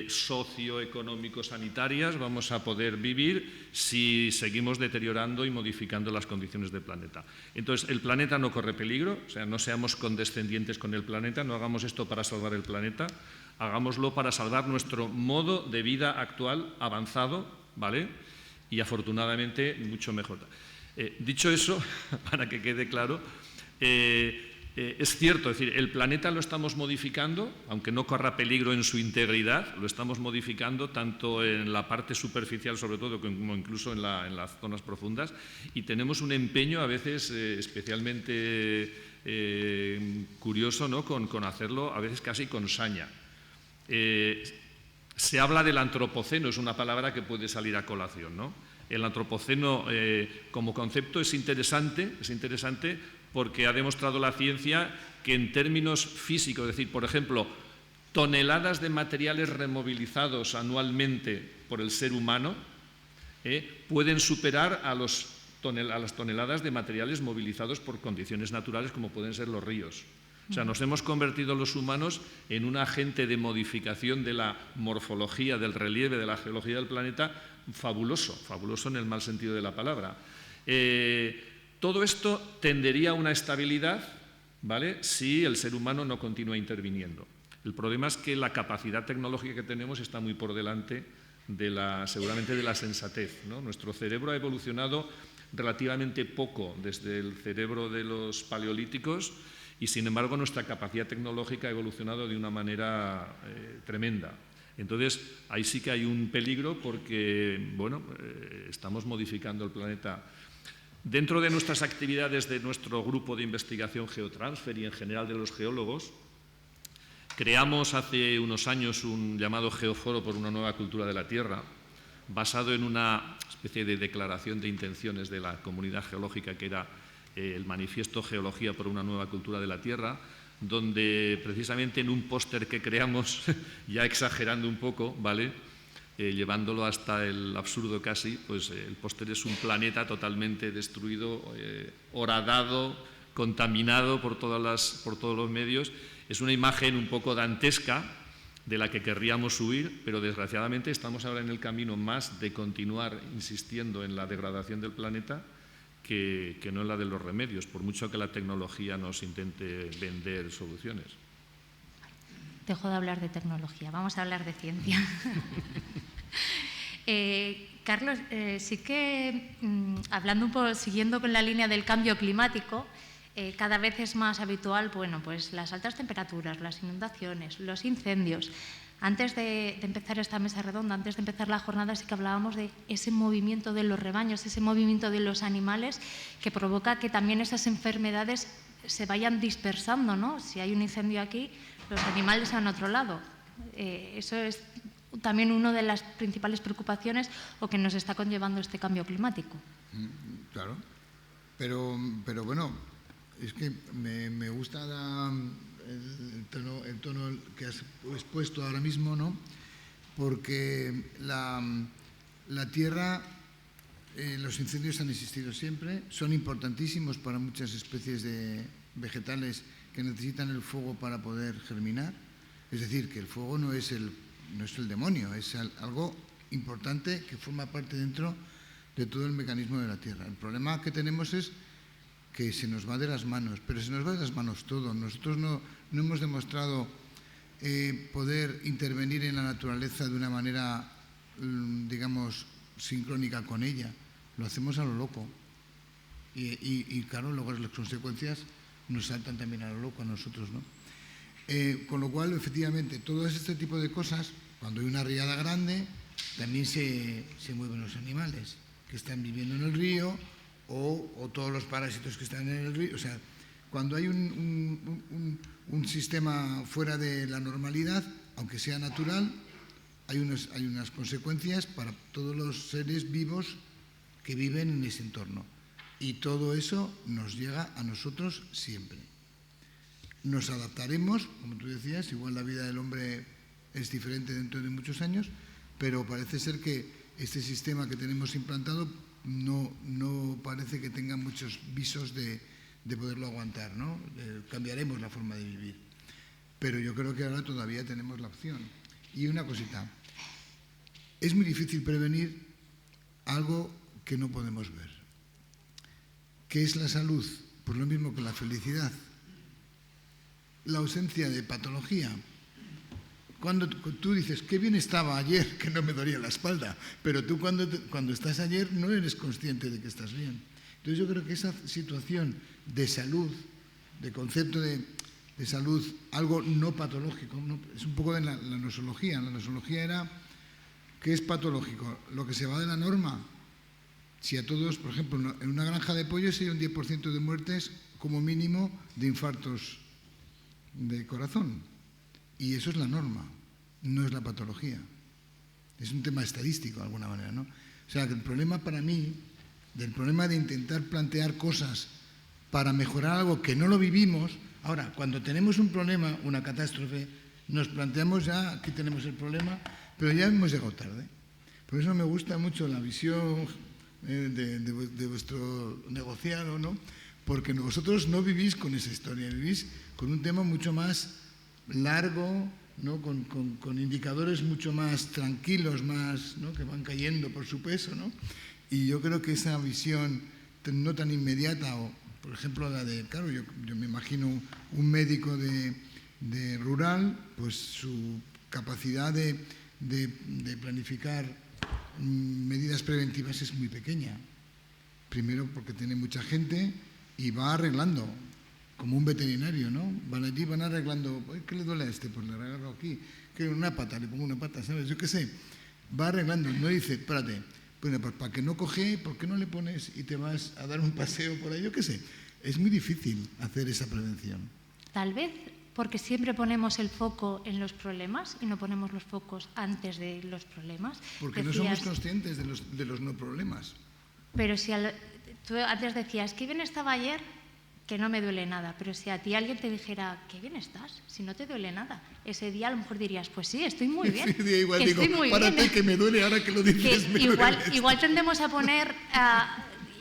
socioeconómico-sanitarias vamos a poder vivir si seguimos deteriorando y modificando las condiciones del planeta. Entonces, el planeta no corre peligro, o sea, no seamos condescendientes con el planeta, no hagamos esto para salvar el planeta, hagámoslo para salvar nuestro modo de vida actual avanzado, ¿vale? Y afortunadamente mucho mejor. Dicho eso, para que quede claro, es cierto, es decir, el planeta lo estamos modificando, aunque no corra peligro en su integridad, lo estamos modificando tanto en la parte superficial, sobre todo, como incluso en las zonas profundas, y tenemos un empeño a veces especialmente curioso, ¿no?, con hacerlo a veces casi con saña. Se habla del antropoceno, es una palabra que puede salir a colación, ¿no? El antropoceno como concepto es interesante porque ha demostrado la ciencia que en términos físicos, es decir, por ejemplo, toneladas de materiales removilizados anualmente por el ser humano pueden superar a las toneladas de materiales movilizados por condiciones naturales como pueden ser los ríos. O sea, nos hemos convertido los humanos en un agente de modificación de la morfología, del relieve, de la geología del planeta, fabuloso en el mal sentido de la palabra. Todo esto tendería a una estabilidad, ¿vale?, si el ser humano no continúa interviniendo. El problema es que la capacidad tecnológica que tenemos está muy por delante seguramente de la sensatez, ¿no? Nuestro cerebro ha evolucionado relativamente poco desde el cerebro de los paleolíticos y, sin embargo, nuestra capacidad tecnológica ha evolucionado de una manera tremenda. Entonces, ahí sí que hay un peligro porque, bueno, estamos modificando el planeta. Dentro de nuestras actividades de nuestro grupo de investigación Geotransfer y en general de los geólogos, creamos hace unos años un llamado Geoforo por una nueva cultura de la Tierra, basado en una especie de declaración de intenciones de la comunidad geológica que era el manifiesto Geología por una nueva cultura de la Tierra, donde precisamente en un póster que creamos, ya exagerando un poco, ¿vale?, llevándolo hasta el absurdo casi, pues el póster es un planeta totalmente destruido, horadado, contaminado por todos los medios. Es una imagen un poco dantesca de la que querríamos huir, pero desgraciadamente estamos ahora en el camino más de continuar insistiendo en la degradación del planeta que no en la de los remedios, por mucho que la tecnología nos intente vender soluciones. Dejo de hablar de tecnología, vamos a hablar de ciencia. Carlos, sí que hablando un poco, siguiendo con la línea del cambio climático, cada vez es más habitual, bueno, pues las altas temperaturas, las inundaciones, los incendios. Antes de empezar esta mesa redonda, antes de empezar la jornada, sí que hablábamos de ese movimiento de los rebaños, ese movimiento de los animales que provoca que también esas enfermedades se vayan dispersando, ¿no? Si hay un incendio aquí, los animales van a otro lado. Eso es también una de las principales preocupaciones o que nos está conllevando este cambio climático. Claro, pero bueno, es que me gusta el tono que has expuesto ahora mismo, ¿no? Porque la Tierra, los incendios han existido siempre, son importantísimos para muchas especies de vegetales que necesitan el fuego para poder germinar. Es decir, que el fuego no es el demonio, es algo importante que forma parte dentro de todo el mecanismo de la Tierra. El problema que tenemos es que se nos va de las manos, pero se nos va de las manos todo. Nosotros no hemos demostrado poder intervenir en la naturaleza de una manera, digamos, sincrónica con ella. Lo hacemos a lo loco. Y claro, luego las consecuencias nos saltan también a lo loco a nosotros, ¿no? Con lo cual, efectivamente, todo este tipo de cosas, cuando hay una riada grande, también se mueven los animales que están viviendo en el río o todos los parásitos que están en el río. O sea, cuando hay un sistema fuera de la normalidad, aunque sea natural, hay unas consecuencias para todos los seres vivos que viven en ese entorno. Y todo eso nos llega a nosotros siempre. Nos adaptaremos, como tú decías, igual la vida del hombre es diferente dentro de muchos años, pero parece ser que este sistema que tenemos implantado no parece que tenga muchos visos de poderlo aguantar, ¿no? Cambiaremos la forma de vivir. Pero yo creo que ahora todavía tenemos la opción. Y una cosita, es muy difícil prevenir algo que no podemos ver. ¿Qué es la salud? Pues lo mismo que la felicidad. La ausencia de patología. Cuando tú dices, qué bien estaba ayer, que no me dolía la espalda, pero tú cuando estás ayer no eres consciente de que estás bien. Entonces yo creo que esa situación de salud de concepto de salud, algo no patológico, ¿no? Es un poco de la nosología. La nosología era, ¿qué es patológico? Lo que se va de la norma. Si a todos, por ejemplo, en una granja de pollos hay un 10% de muertes como mínimo de infartos de corazón. Y eso es la norma, no es la patología. Es un tema estadístico de alguna manera, ¿no? O sea, que el problema para mí, del problema de intentar plantear cosas para mejorar algo que no lo vivimos. Ahora, cuando tenemos un problema, una catástrofe, nos planteamos ya, aquí tenemos el problema, pero ya hemos llegado tarde. Por eso me gusta mucho la visión de vuestro negociado, ¿no? Porque vosotros no vivís con esa historia, vivís con un tema mucho más largo, ¿no? Con indicadores mucho más tranquilos, más, ¿no? Que van cayendo por su peso, ¿no? Y yo creo que esa visión no tan inmediata, o por ejemplo la de, claro, yo me imagino un médico de rural, pues su capacidad de planificar medidas preventivas es muy pequeña. Primero porque tiene mucha gente y va arreglando, como un veterinario, ¿no? Van allí, van arreglando, ¿qué le duele a este? Pues le agarro aquí, que una pata, le pongo una pata, ¿sabes? Yo qué sé, va arreglando, no dice, espérate, bueno, pues para que no coge, ¿por qué no le pones y te vas a dar un paseo por ahí? Yo qué sé, es muy difícil hacer esa prevención. Tal vez porque siempre ponemos el foco en los problemas y no ponemos los focos antes de los problemas. Porque no somos conscientes de los no problemas. Pero si tú antes decías, qué bien estaba ayer, que no me duele nada, pero si a ti alguien te dijera, qué bien estás, si no te duele nada, ese día a lo mejor dirías, pues sí, estoy muy bien. Sí, igual digo, párate que me duele ahora que lo dices. Igual tendemos a poner,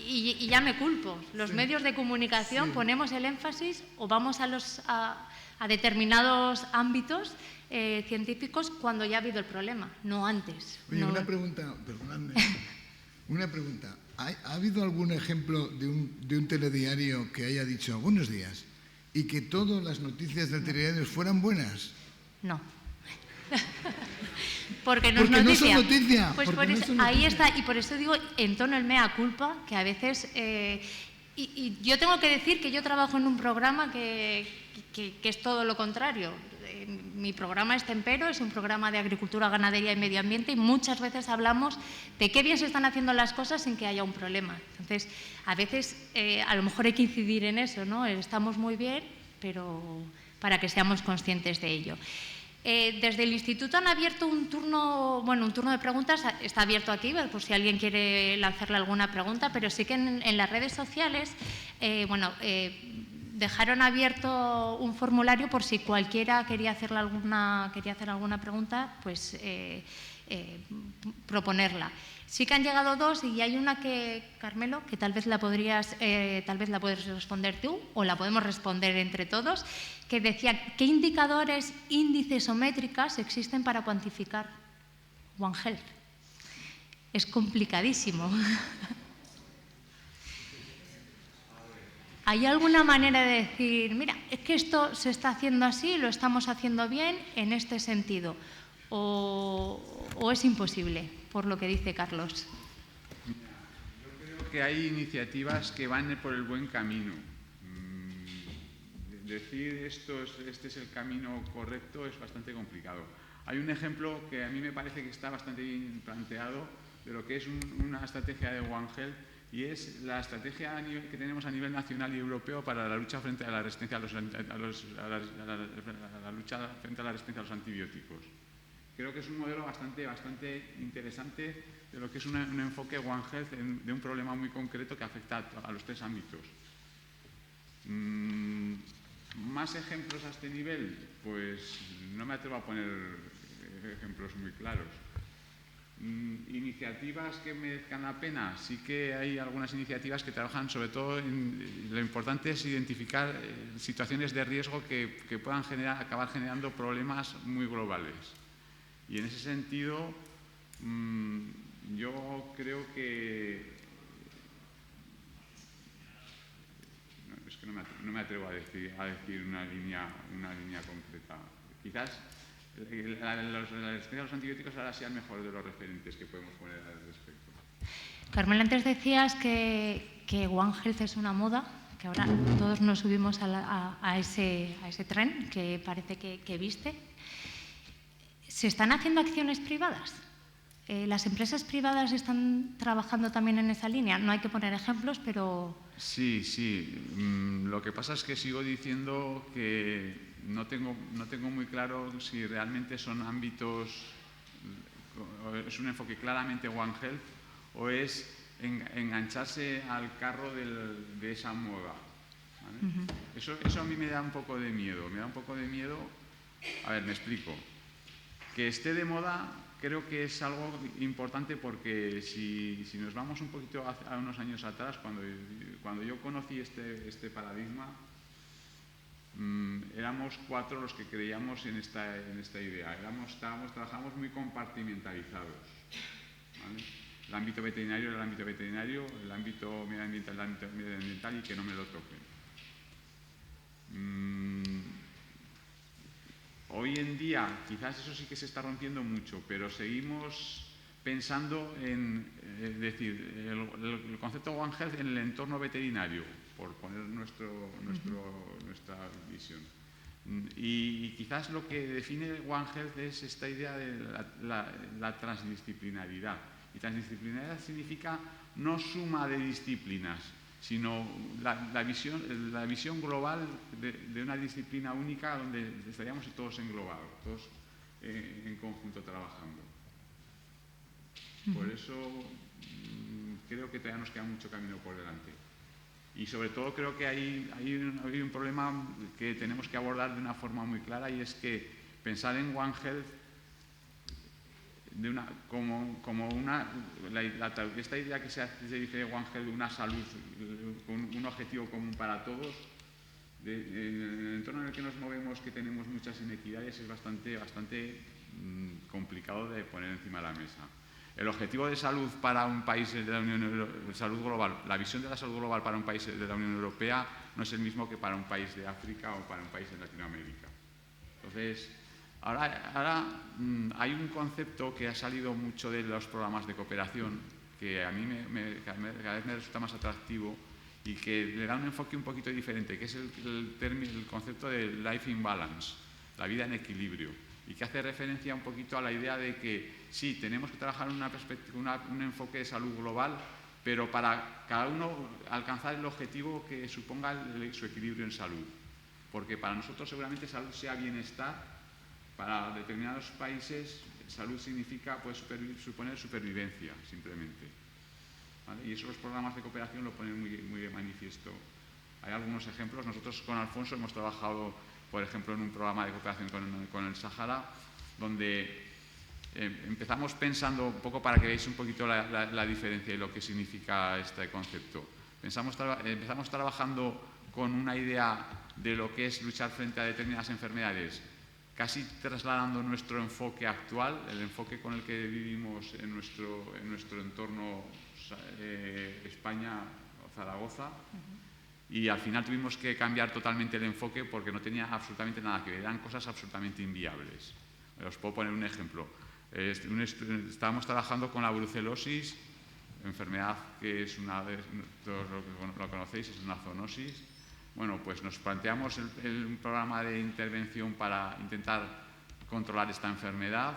y ya me culpo, los medios de comunicación ponemos el énfasis o vamos a determinados ámbitos científicos cuando ya ha habido el problema, no antes. Oye, no. Una pregunta, perdonadme, una pregunta. ¿Ha habido algún ejemplo de un telediario que haya dicho buenos días y que todas las noticias del telediario fueran buenas? No. Porque no porque es noticia. No son noticia. Pues por eso, ahí está, y por eso digo, en tono el mea culpa, que a veces... y yo tengo que decir que yo trabajo en un programa que es todo lo contrario. Mi programa es Tempero, es un programa de agricultura, ganadería y medio ambiente y muchas veces hablamos de qué bien se están haciendo las cosas sin que haya un problema. Entonces, a veces a lo mejor hay que incidir en eso, ¿no? Estamos muy bien, pero para que seamos conscientes de ello. Desde el Instituto han abierto un turno de preguntas, está abierto aquí, por si alguien quiere lanzarle alguna pregunta, pero sí que en las redes sociales, dejaron abierto un formulario por si cualquiera quería hacer alguna pregunta, pues proponerla. Sí que han llegado dos y hay una que, Carmelo, que tal vez la puedes responder tú o la podemos responder entre todos, que decía, ¿qué indicadores, índices o métricas existen para cuantificar One Health? Es complicadísimo. ¿Hay alguna manera de decir, mira, es que esto se está haciendo así, lo estamos haciendo bien en este sentido? ¿O es imposible, por lo que dice Carlos? Yo creo que hay iniciativas que van por el buen camino. Decir este es el camino correcto es bastante complicado. Hay un ejemplo que a mí me parece que está bastante bien planteado de lo que es una estrategia de One Health, y es la estrategia que tenemos a nivel nacional y europeo para la lucha frente a la resistencia a los antibióticos. Creo que es un modelo bastante interesante de lo que es un enfoque One Health de un problema muy concreto que afecta a los tres ámbitos. ¿Más ejemplos a este nivel? Pues no me atrevo a poner ejemplos muy claros. ¿Iniciativas que merezcan la pena? Sí que hay algunas iniciativas que trabajan sobre todo lo importante es identificar situaciones de riesgo que puedan acabar generando problemas muy globales. Y en ese sentido, yo creo que... es que no me atrevo a decir una línea concreta. Quizás la resistencia a los antibióticos ahora sea el mejor de los referentes que podemos poner al respecto. Carmela, antes decías que One Health es una moda, que ahora todos nos subimos a ese tren que parece que viste. ¿Se están haciendo acciones privadas? ¿Las empresas privadas están trabajando también en esa línea? No hay que poner ejemplos, pero... Sí, sí. Lo que pasa es que sigo diciendo que no tengo muy claro si realmente son ámbitos, es un enfoque claramente One Health o es engancharse al carro de esa moda, ¿vale? Eso a mí me da un poco de miedo. Me da un poco de miedo. A ver, me explico. Que esté de moda creo que es algo importante porque si nos vamos un poquito a unos años atrás, cuando yo conocí este paradigma, éramos 4 los que creíamos en esta idea. Trabajamos muy compartimentalizados, ¿vale? El ámbito veterinario era el ámbito veterinario, el ámbito medioambiental, el ámbito medioambiental y que no me lo toquen. Hoy en día quizás eso sí que se está rompiendo mucho, pero seguimos pensando en decir, el concepto One Health en el entorno veterinario, por poner nuestra visión. Y quizás lo que define One Health es esta idea de la transdisciplinaridad. Y transdisciplinaridad significa no suma de disciplinas, sino la visión global de una disciplina única donde estaríamos todos englobados, todos en conjunto trabajando. Por eso creo que todavía nos queda mucho camino por delante. Y sobre todo creo que hay un problema que tenemos que abordar de una forma muy clara, y es que pensar en One Health esta idea que se dice de One Health, una salud con un objetivo común para todos, en el entorno en el que nos movemos, que tenemos muchas inequidades, es bastante complicado de poner encima de la mesa. El objetivo de salud para un país de la Unión Europea, salud global, la visión de la salud global para un país de la Unión Europea no es el mismo que para un país de África o para un país de Latinoamérica. Entonces, ahora hay un concepto que ha salido mucho de los programas de cooperación que a mí cada vez me resulta más atractivo y que le da un enfoque un poquito diferente, que es el concepto de life in balance, la vida en equilibrio, y que hace referencia un poquito a la idea de que sí, tenemos que trabajar en un enfoque de salud global, pero para cada uno alcanzar el objetivo que suponga su equilibrio en salud. Porque para nosotros seguramente salud sea bienestar. Para determinados países, salud significa suponer supervivencia, simplemente, ¿vale? Y eso los programas de cooperación lo ponen muy de manifiesto. Hay algunos ejemplos. Nosotros con Alfonso hemos trabajado, por ejemplo, en un programa de cooperación con el Sáhara, donde empezamos pensando, un poco para que veáis un poquito la diferencia y lo que significa este concepto. Empezamos trabajando con una idea de lo que es luchar frente a determinadas enfermedades, casi trasladando nuestro enfoque actual, el enfoque con el que vivimos en nuestro entorno España o Zaragoza, y al final tuvimos que cambiar totalmente el enfoque porque no tenía absolutamente nada que ver, eran cosas absolutamente inviables. Os puedo poner un ejemplo. Estábamos trabajando con la brucelosis, enfermedad que es todos lo conocéis, es una zoonosis. Bueno, pues nos planteamos un programa de intervención para intentar controlar esta enfermedad,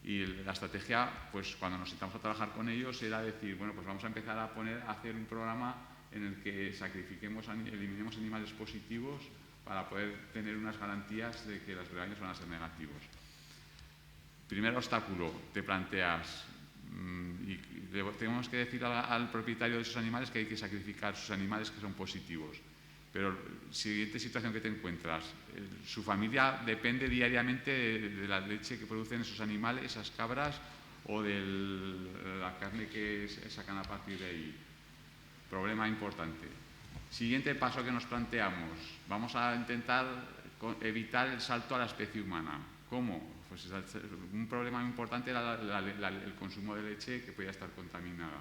y la estrategia, pues cuando nos sentamos a trabajar con ellos, era decir, bueno, pues vamos a empezar a hacer un programa en el que eliminemos animales positivos para poder tener unas garantías de que los rebaños van a ser negativos. Primer obstáculo, te planteas, y tenemos que decir al propietario de esos animales que hay que sacrificar sus animales que son positivos. Pero siguiente situación que te encuentras, su familia depende diariamente de la leche que producen esos animales, esas cabras, o de la carne que sacan a partir de ahí. Problema importante. Siguiente paso que nos planteamos, vamos a intentar evitar el salto a la especie humana. ¿Cómo? Pues un problema importante era el consumo de leche que podía estar contaminada.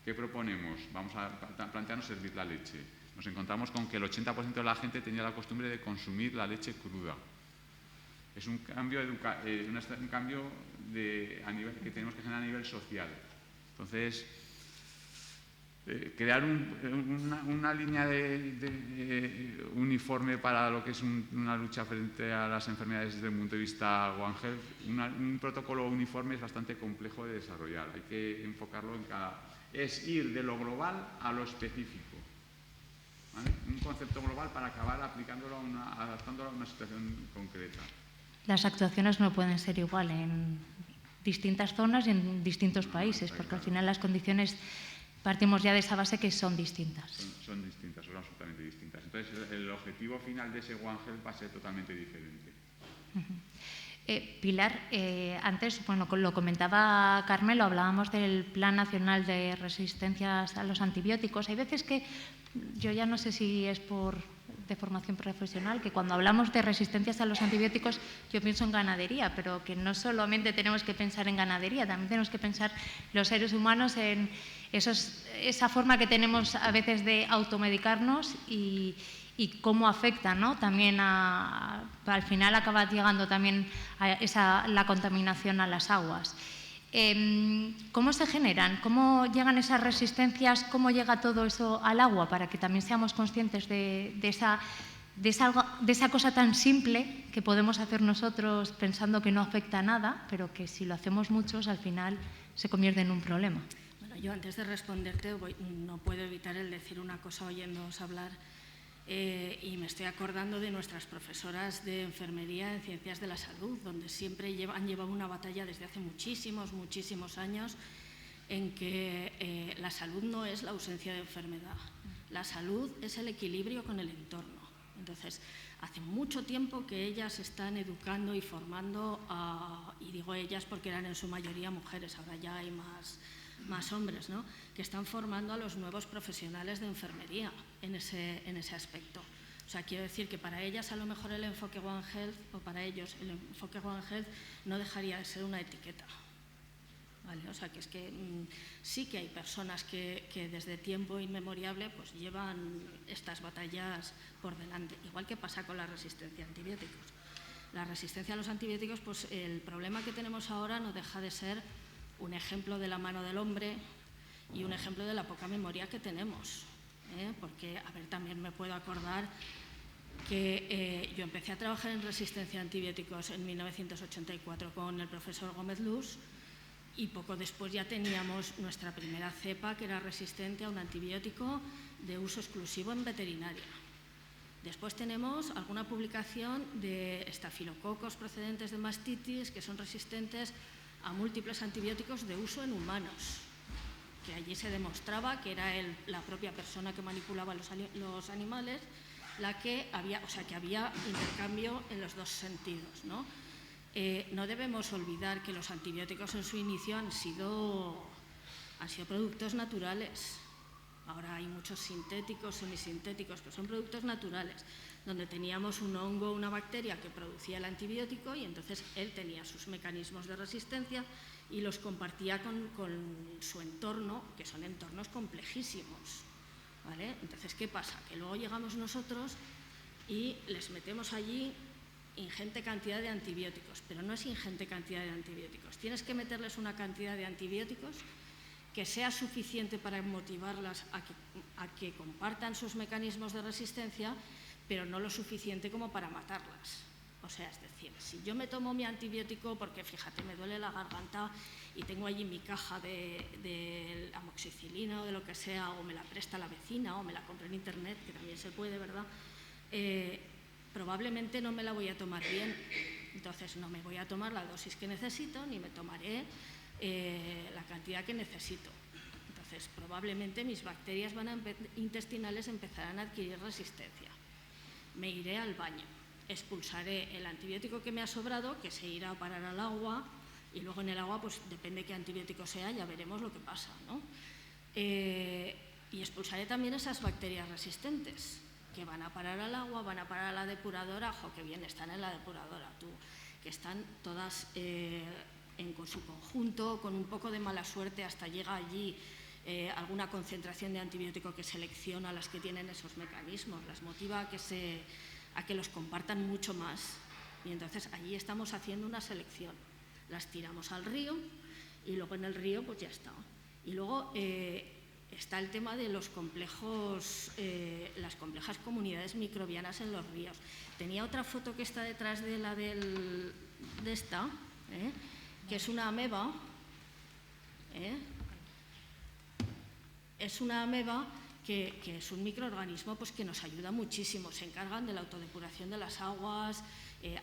¿Qué proponemos? Vamos a plantearnos servir la leche. Nos encontramos con que el 80% de la gente tenía la costumbre de consumir la leche cruda. Es un cambio, que tenemos que generar a nivel social. Entonces, crear una línea uniforme para lo que es una lucha frente a las enfermedades desde el punto de vista One Health, un protocolo uniforme es bastante complejo de desarrollar. Hay que enfocarlo en es ir de lo global a lo específico, ¿vale? Un concepto global para acabar aplicándolo adaptándolo a una situación concreta. Las actuaciones no pueden ser igual en distintas zonas y en distintos países, porque al final las condiciones partimos ya de esa base que son distintas. Son distintas, son absolutamente distintas. Entonces, el objetivo final de ese One Health va a ser totalmente diferente. Pilar, antes, bueno, lo comentaba Carmelo, hablábamos del Plan Nacional de Resistencias a los Antibióticos. Hay veces que, yo ya no sé si es de formación profesional, que cuando hablamos de resistencias a los antibióticos yo pienso en ganadería, pero que no solamente tenemos que pensar en ganadería, también tenemos que pensar los seres humanos en esa forma que tenemos a veces de automedicarnos y cómo afecta, ¿no? También al final acaba llegando también la contaminación a las aguas. ¿Cómo se generan? ¿Cómo llegan esas resistencias? ¿Cómo llega todo eso al agua? Para que también seamos conscientes de esa cosa tan simple que podemos hacer nosotros pensando que no afecta a nada, pero que si lo hacemos muchos al final se convierte en un problema. Bueno, yo antes de responderte no puedo evitar el decir una cosa oyéndoos hablar. Y me estoy acordando de nuestras profesoras de enfermería en ciencias de la salud, donde siempre han llevado una batalla desde hace muchísimos años en que la salud no es la ausencia de enfermedad, la salud es el equilibrio con el entorno. Entonces, hace mucho tiempo que ellas están educando y formando, y digo ellas porque eran en su mayoría mujeres, ahora ya hay más hombres, ¿no?, que están formando a los nuevos profesionales de enfermería en ese aspecto. O sea, quiero decir que para ellas a lo mejor el enfoque One Health, o para ellos el enfoque One Health no dejaría de ser una etiqueta, ¿vale? O sea, que es que sí que hay personas que desde tiempo inmemorial pues llevan estas batallas por delante, igual que pasa con la resistencia a antibióticos. La resistencia a los antibióticos, pues el problema que tenemos ahora no deja de ser un ejemplo de la mano del hombre y un ejemplo de la poca memoria que tenemos, porque, a ver, también me puedo acordar que yo empecé a trabajar en resistencia a antibióticos en 1984 con el profesor Gómez Luz y poco después ya teníamos nuestra primera cepa que era resistente a un antibiótico de uso exclusivo en veterinaria. Después tenemos alguna publicación de estafilococos procedentes de mastitis que son resistentes a múltiples antibióticos de uso en humanos, que allí se demostraba que era la propia persona que manipulaba los animales la que había, o sea, que había intercambio en los dos sentidos, ¿no? No debemos olvidar que los antibióticos en su inicio han sido productos naturales. Ahora hay muchos sintéticos, semisintéticos, pero son productos naturales, donde teníamos un hongo, una bacteria que producía el antibiótico y entonces él tenía sus mecanismos de resistencia y los compartía con su entorno, que son entornos complejísimos, ¿vale? Entonces, ¿qué pasa? Que luego llegamos nosotros y les metemos allí ingente cantidad de antibióticos, pero no es ingente cantidad de antibióticos. Tienes que meterles una cantidad de antibióticos que sea suficiente para motivarlas a que compartan sus mecanismos de resistencia, pero no lo suficiente como para matarlas. O sea, es decir, si yo me tomo mi antibiótico porque, fíjate, me duele la garganta y tengo allí mi caja de amoxicilina o de lo que sea, o me la presta la vecina o me la compro en internet, que también se puede, ¿verdad? Probablemente no me la voy a tomar bien. Entonces no me voy a tomar la dosis que necesito ni me tomaré la cantidad que necesito. Entonces probablemente mis bacterias intestinales empezarán a adquirir resistencia. Me iré al baño, expulsaré el antibiótico que me ha sobrado, que se irá a parar al agua, y luego en el agua, pues depende qué antibiótico sea, ya veremos lo que pasa, ¿no? Y expulsaré también esas bacterias resistentes que van a parar al agua, van a parar a la depuradora. ¡Jo, qué bien están en la depuradora, tú! Que están todas con su conjunto, con un poco de mala suerte, hasta llega allí alguna concentración de antibiótico que selecciona las que tienen esos mecanismos, las motiva a que los compartan mucho más. Y entonces allí estamos haciendo una selección. Las tiramos al río y luego en el río pues ya está. Y luego Está el tema de los complejos, las complejas comunidades microbianas en los ríos. Tenía otra foto que está detrás de la de esta, que es una ameba. Es una ameba que es un microorganismo pues, que nos ayuda muchísimo. Se encargan de la autodepuración de las aguas,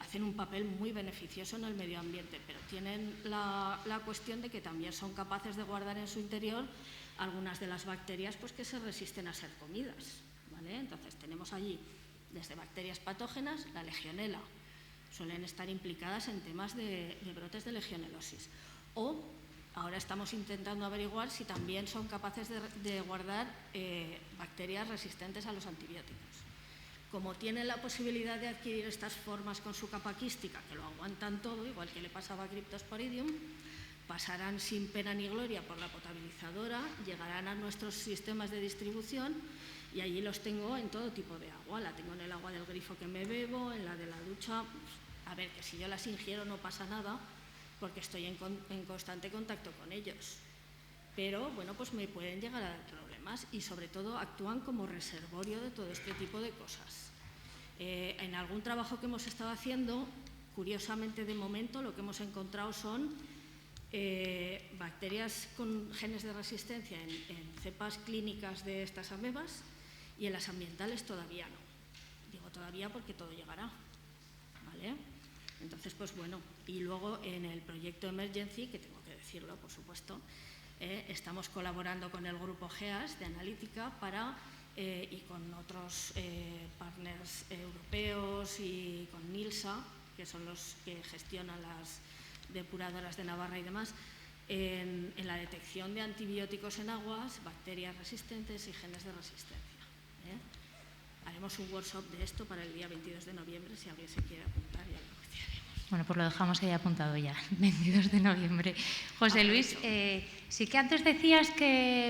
hacen un papel muy beneficioso en el medio ambiente, pero tienen la cuestión de que también son capaces de guardar en su interior algunas de las bacterias pues, que se resisten a ser comidas, ¿vale? Entonces tenemos allí desde bacterias patógenas, la legionela, suelen estar implicadas en temas de brotes de legionelosis, o ahora estamos intentando averiguar si también son capaces de guardar bacterias resistentes a los antibióticos. Como tienen la posibilidad de adquirir estas formas con su capa quística, que lo aguantan todo, igual que le pasaba a Cryptosporidium, pasarán sin pena ni gloria por la potabilizadora, llegarán a nuestros sistemas de distribución y allí los tengo en todo tipo de agua. La tengo en el agua del grifo que me bebo, en la de la ducha. A ver, que si yo las ingiero no pasa nada porque estoy en constante contacto con ellos. Pero, bueno, pues me pueden llegar a dar problemas y sobre todo actúan como reservorio de todo este tipo de cosas. En algún trabajo que hemos estado haciendo, curiosamente de momento lo que hemos encontrado son bacterias con genes de resistencia en cepas clínicas de estas amebas y en las ambientales todavía no. Digo todavía porque todo llegará, ¿vale? Entonces, pues bueno, y luego en el proyecto Emergency, que tengo que decirlo, por supuesto, estamos colaborando con el grupo GEAS de analítica y con otros partners europeos y con NILSA, que son los que gestionan las depuradoras de Navarra y demás, en la detección de antibióticos en aguas, bacterias resistentes y genes de resistencia. Haremos un workshop de esto para el día 22 de noviembre, si alguien se quiere apuntar, ya lo anunciaremos. Bueno, pues lo dejamos ahí apuntado ya, 22 de noviembre. José Luis, sí que antes decías que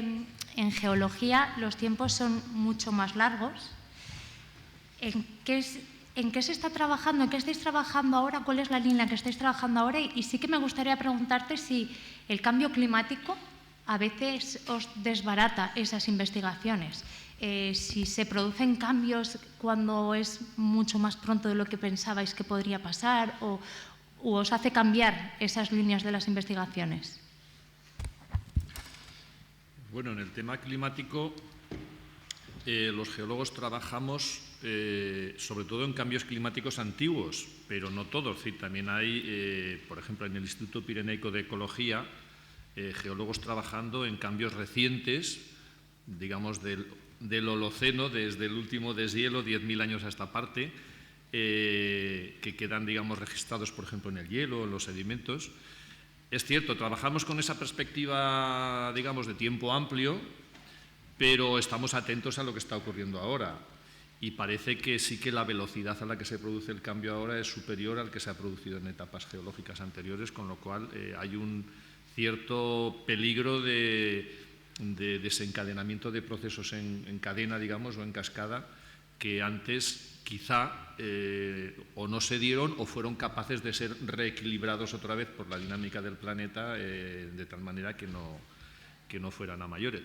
en geología los tiempos son mucho más largos. ¿En qué se está trabajando? ¿En qué estáis trabajando ahora? ¿Cuál es la línea que estáis trabajando ahora? Y sí que me gustaría preguntarte si el cambio climático a veces os desbarata esas investigaciones. Si se producen cambios cuando es mucho más pronto de lo que pensabais que podría pasar o os hace cambiar esas líneas de las investigaciones. Bueno, en el tema climático los geólogos trabajamos sobre todo en cambios climáticos antiguos, pero no todos. Es decir, también hay, por ejemplo, en el Instituto Pirenaico de Ecología, geólogos trabajando en cambios recientes, digamos, del Holoceno, desde el último deshielo, 10.000 años a esta parte, que quedan, digamos, registrados, por ejemplo, en el hielo, en los sedimentos. Es cierto, trabajamos con esa perspectiva, digamos, de tiempo amplio, pero estamos atentos a lo que está ocurriendo ahora. Y parece que sí que la velocidad a la que se produce el cambio ahora es superior al que se ha producido en etapas geológicas anteriores, con lo cual hay un cierto peligro de desencadenamiento de procesos en cadena, digamos, o en cascada, que antes quizá o no se dieron o fueron capaces de ser reequilibrados otra vez por la dinámica del planeta, de tal manera que no fueran a mayores.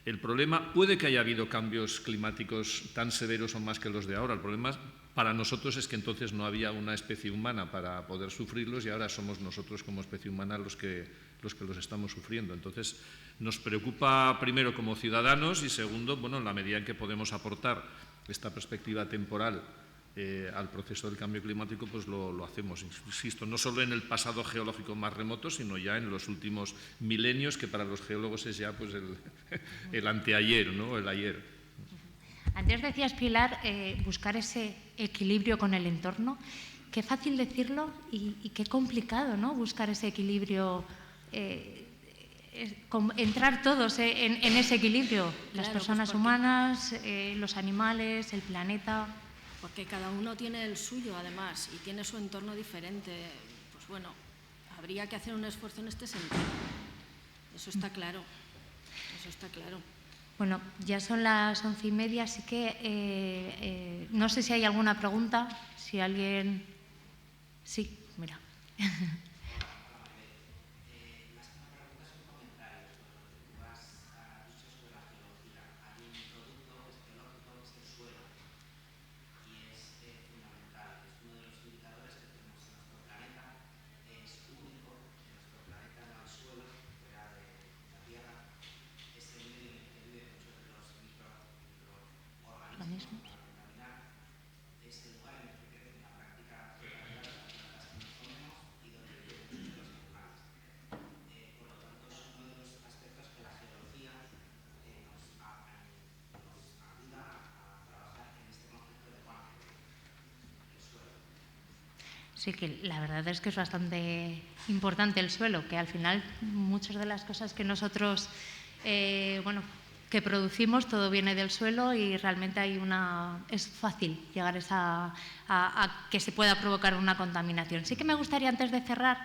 El problema, puede que haya habido cambios climáticos tan severos o más que los de ahora. El problema para nosotros es que entonces no había una especie humana para poder sufrirlos y ahora somos nosotros como especie humana los que los estamos sufriendo. Entonces nos preocupa primero como ciudadanos y segundo, bueno, en la medida en que podemos aportar esta perspectiva temporal al proceso del cambio climático, pues lo hacemos, insisto, no solo en el pasado geológico más remoto, sino ya en los últimos milenios, que para los geólogos es ya pues el anteayer, ¿no? El ayer. Antes decías, Pilar, buscar ese equilibrio con el entorno. Qué fácil decirlo y qué complicado, ¿no? Buscar ese equilibrio, entrar todos en ese equilibrio, las personas humanas, los animales, el planeta. Porque cada uno tiene el suyo, además, y tiene su entorno diferente. Pues bueno, habría que hacer un esfuerzo en este sentido. Eso está claro. Eso está claro. Bueno, ya son las 11:30, así que no sé si hay alguna pregunta. Si alguien... Sí, mira. mismos. Sí, que la verdad es que es bastante importante el suelo, que al final muchas de las cosas que nosotros que producimos, todo viene del suelo y realmente es fácil llegar a que se pueda provocar una contaminación. Sí que me gustaría, antes de cerrar,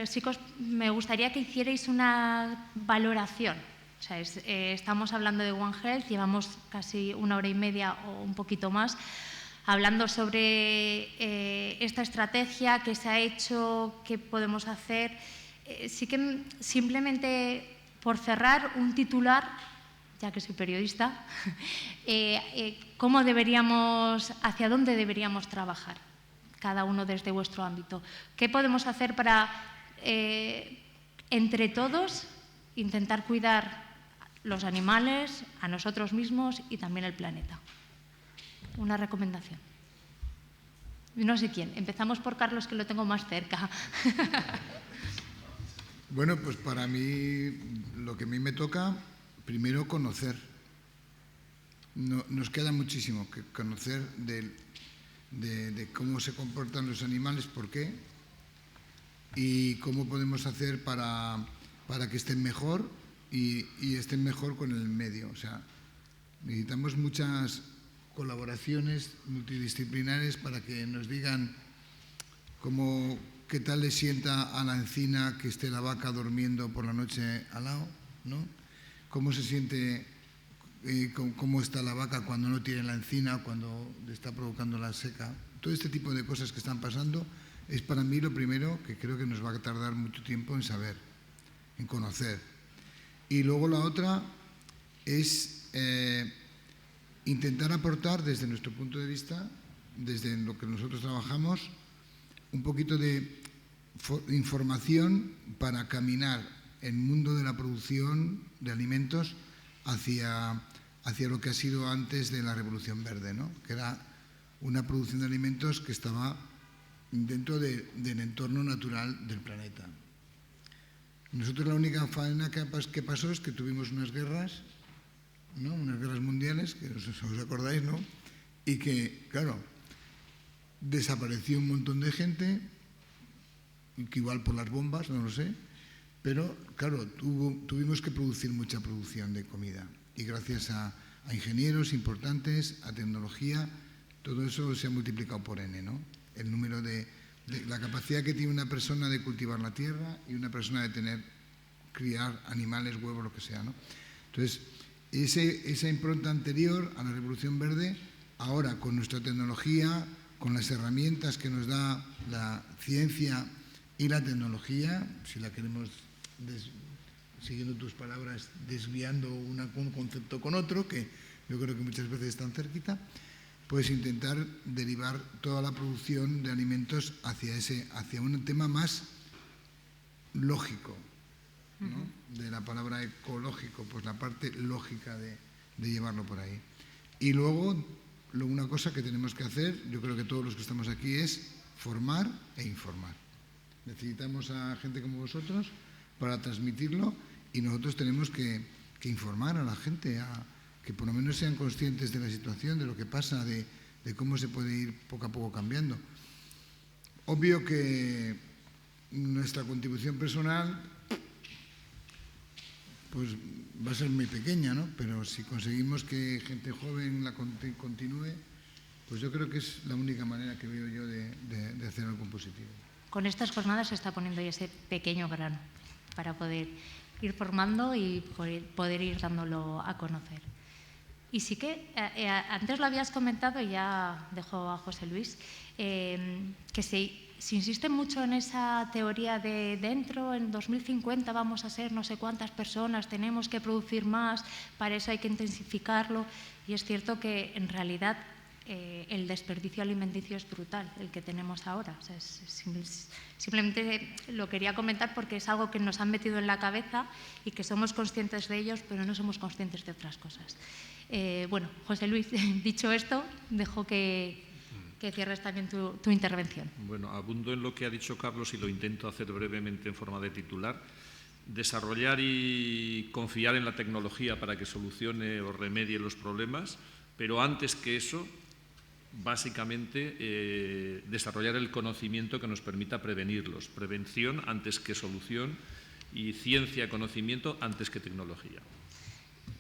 chicos, me gustaría que hicierais una valoración. O sea, estamos hablando de One Health, llevamos casi 1 hora y media o un poquito más hablando sobre esta estrategia, qué se ha hecho, qué podemos hacer. Sí que simplemente por cerrar un titular, ya que soy periodista, hacia dónde deberíamos trabajar, cada uno desde vuestro ámbito. ¿Qué podemos hacer para, entre todos, intentar cuidar los animales, a nosotros mismos y también el planeta? Una recomendación. No sé quién. Empezamos por Carlos, que lo tengo más cerca. Bueno, pues para mí, lo que a mí me toca, primero conocer. Nos queda muchísimo que conocer de cómo se comportan los animales, por qué, y cómo podemos hacer para que estén mejor y estén mejor con el medio. O sea, necesitamos muchas colaboraciones multidisciplinares para que nos digan qué tal le sienta a la encina que esté la vaca durmiendo por la noche al lado, ¿no? Cómo se siente, cómo está la vaca cuando no tiene la encina, cuando le está provocando la seca. Todo este tipo de cosas que están pasando es para mí lo primero que creo que nos va a tardar mucho tiempo en saber, en conocer. Y luego la otra es intentar aportar desde nuestro punto de vista, desde lo que nosotros trabajamos, un poquito de información para caminar el mundo de la producción de alimentos hacia lo que ha sido antes de la Revolución Verde, ¿no? Que era una producción de alimentos que estaba dentro del entorno natural del planeta. Nosotros la única faena que pasó es que tuvimos unas guerras, ¿no? Unas guerras mundiales, que os acordáis, ¿no? Y que, claro, desapareció un montón de gente, que igual por las bombas, no lo sé, pero, claro, tuvimos que producir mucha producción de comida. Y gracias a ingenieros importantes, a tecnología, todo eso se ha multiplicado por N, ¿no? El número de la capacidad que tiene una persona de cultivar la tierra y una persona de criar animales, huevos, lo que sea, ¿no? Entonces, esa impronta anterior a la Revolución Verde, ahora con nuestra tecnología, con las herramientas que nos da la ciencia y la tecnología, si la queremos, siguiendo tus palabras, desviando un concepto con otro, que yo creo que muchas veces están cerquita, pues intentar derivar toda la producción de alimentos hacia un tema más lógico, ¿no? De la palabra ecológico, pues la parte lógica de llevarlo por ahí. Y luego, una cosa que tenemos que hacer, yo creo que todos los que estamos aquí, es formar e informar. Necesitamos a gente como vosotros para transmitirlo y nosotros tenemos que informar a la gente, que por lo menos sean conscientes de la situación, de lo que pasa, de cómo se puede ir poco a poco cambiando. Obvio que nuestra contribución personal pues va a ser muy pequeña, ¿no? Pero si conseguimos que gente joven la continúe, pues yo creo que es la única manera que veo yo de hacer algo positivo. Con estas jornadas se está poniendo ya ese pequeño grano para poder ir formando y poder ir dándolo a conocer. Y sí que, antes lo habías comentado y ya dejo a José Luis, que se insiste mucho en esa teoría de dentro, en 2050 vamos a ser no sé cuántas personas, tenemos que producir más, para eso hay que intensificarlo. Y es cierto que en realidad el desperdicio alimenticio es brutal, el que tenemos ahora. O sea, simplemente lo quería comentar porque es algo que nos han metido en la cabeza y que somos conscientes de ellos, pero no somos conscientes de otras cosas. Bueno, José Luis, dicho esto, dejo que cierres también tu intervención. Bueno, abundo en lo que ha dicho Carlos y lo intento hacer brevemente en forma de titular. Desarrollar y confiar en la tecnología para que solucione o remedie los problemas, pero antes que eso, básicamente, desarrollar el conocimiento que nos permita prevenirlos. Prevención antes que solución y ciencia, conocimiento antes que tecnología.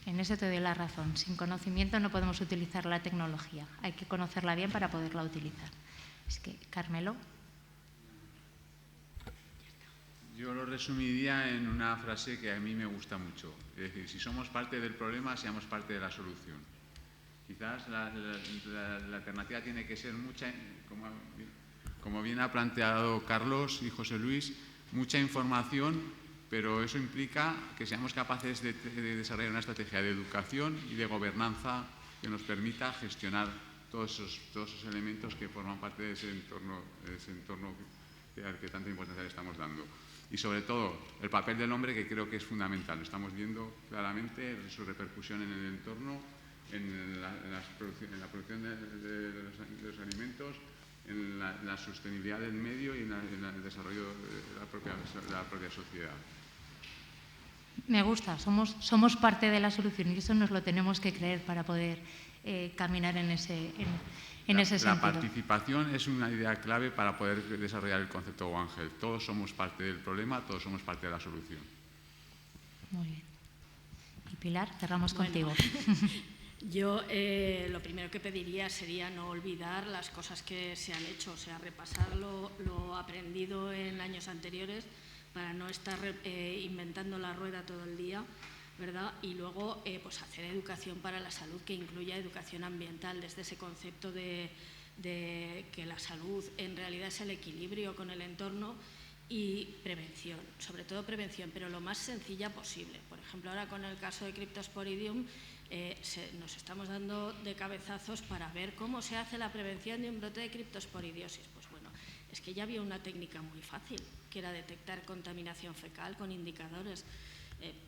En eso te doy la razón. Sin conocimiento no podemos utilizar la tecnología. Hay que conocerla bien para poderla utilizar. Es que, Carmelo. Yo lo resumiría en una frase que a mí me gusta mucho. Es decir, si somos parte del problema, seamos parte de la solución. Quizás la alternativa tiene que ser mucha, como bien ha planteado Carlos y José Luis, mucha información, pero eso implica que seamos capaces de desarrollar una estrategia de educación y de gobernanza que nos permita gestionar todos esos elementos que forman parte de ese entorno al que tanta importancia le estamos dando. Y sobre todo, el papel del hombre, que creo que es fundamental. Estamos viendo claramente su repercusión en el entorno, en la producción de los alimentos, en la sostenibilidad del medio y en el desarrollo de la propia sociedad. Me gusta, somos parte de la solución y eso nos lo tenemos que creer para poder caminar en ese sentido. La participación es una idea clave para poder desarrollar el concepto One Health. Todos somos parte del problema, todos somos parte de la solución. Muy bien. Y Pilar, cerramos contigo. Yo lo primero que pediría sería no olvidar las cosas que se han hecho, o sea, repasar lo aprendido en años anteriores para no estar inventando la rueda todo el día, ¿verdad? Y luego pues hacer educación para la salud que incluya educación ambiental, desde ese concepto de que la salud en realidad es el equilibrio con el entorno y prevención, sobre todo prevención, pero lo más sencilla posible. Por ejemplo, ahora con el caso de Cryptosporidium nos estamos dando de cabezazos para ver cómo se hace la prevención de un brote de criptosporidiosis. Pues bueno, es que ya había una técnica muy fácil, que era detectar contaminación fecal con indicadores.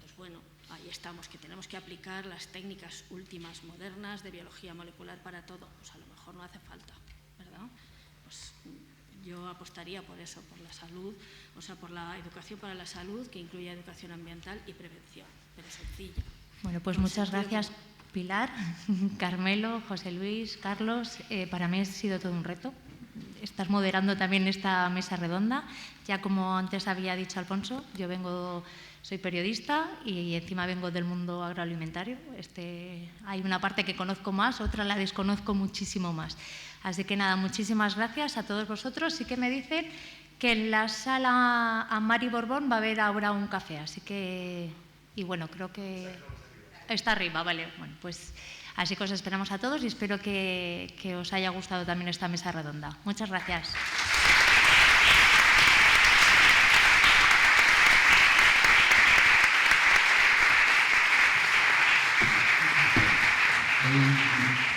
Pues bueno, ahí estamos, que tenemos que aplicar las técnicas últimas, modernas, de biología molecular para todo. Pues a lo mejor no hace falta, ¿verdad? Pues yo apostaría por eso, por la salud, o sea, por la educación para la salud, que incluya educación ambiental y prevención, pero sencilla. Bueno, pues muchas gracias, Pilar, Carmelo, José Luis, Carlos. Para mí ha sido todo un reto. Estás moderando también esta mesa redonda. Ya como antes había dicho Alfonso, soy periodista y encima vengo del mundo agroalimentario. Hay una parte que conozco más, otra la desconozco muchísimo más. Así que nada, muchísimas gracias a todos vosotros. Sí que me dicen que en la sala Amari Borbón va a haber ahora un café, así que... Y bueno, creo que... Está arriba, vale. Bueno, pues así que os esperamos a todos y espero que os haya gustado también esta mesa redonda. Muchas gracias. Thank you.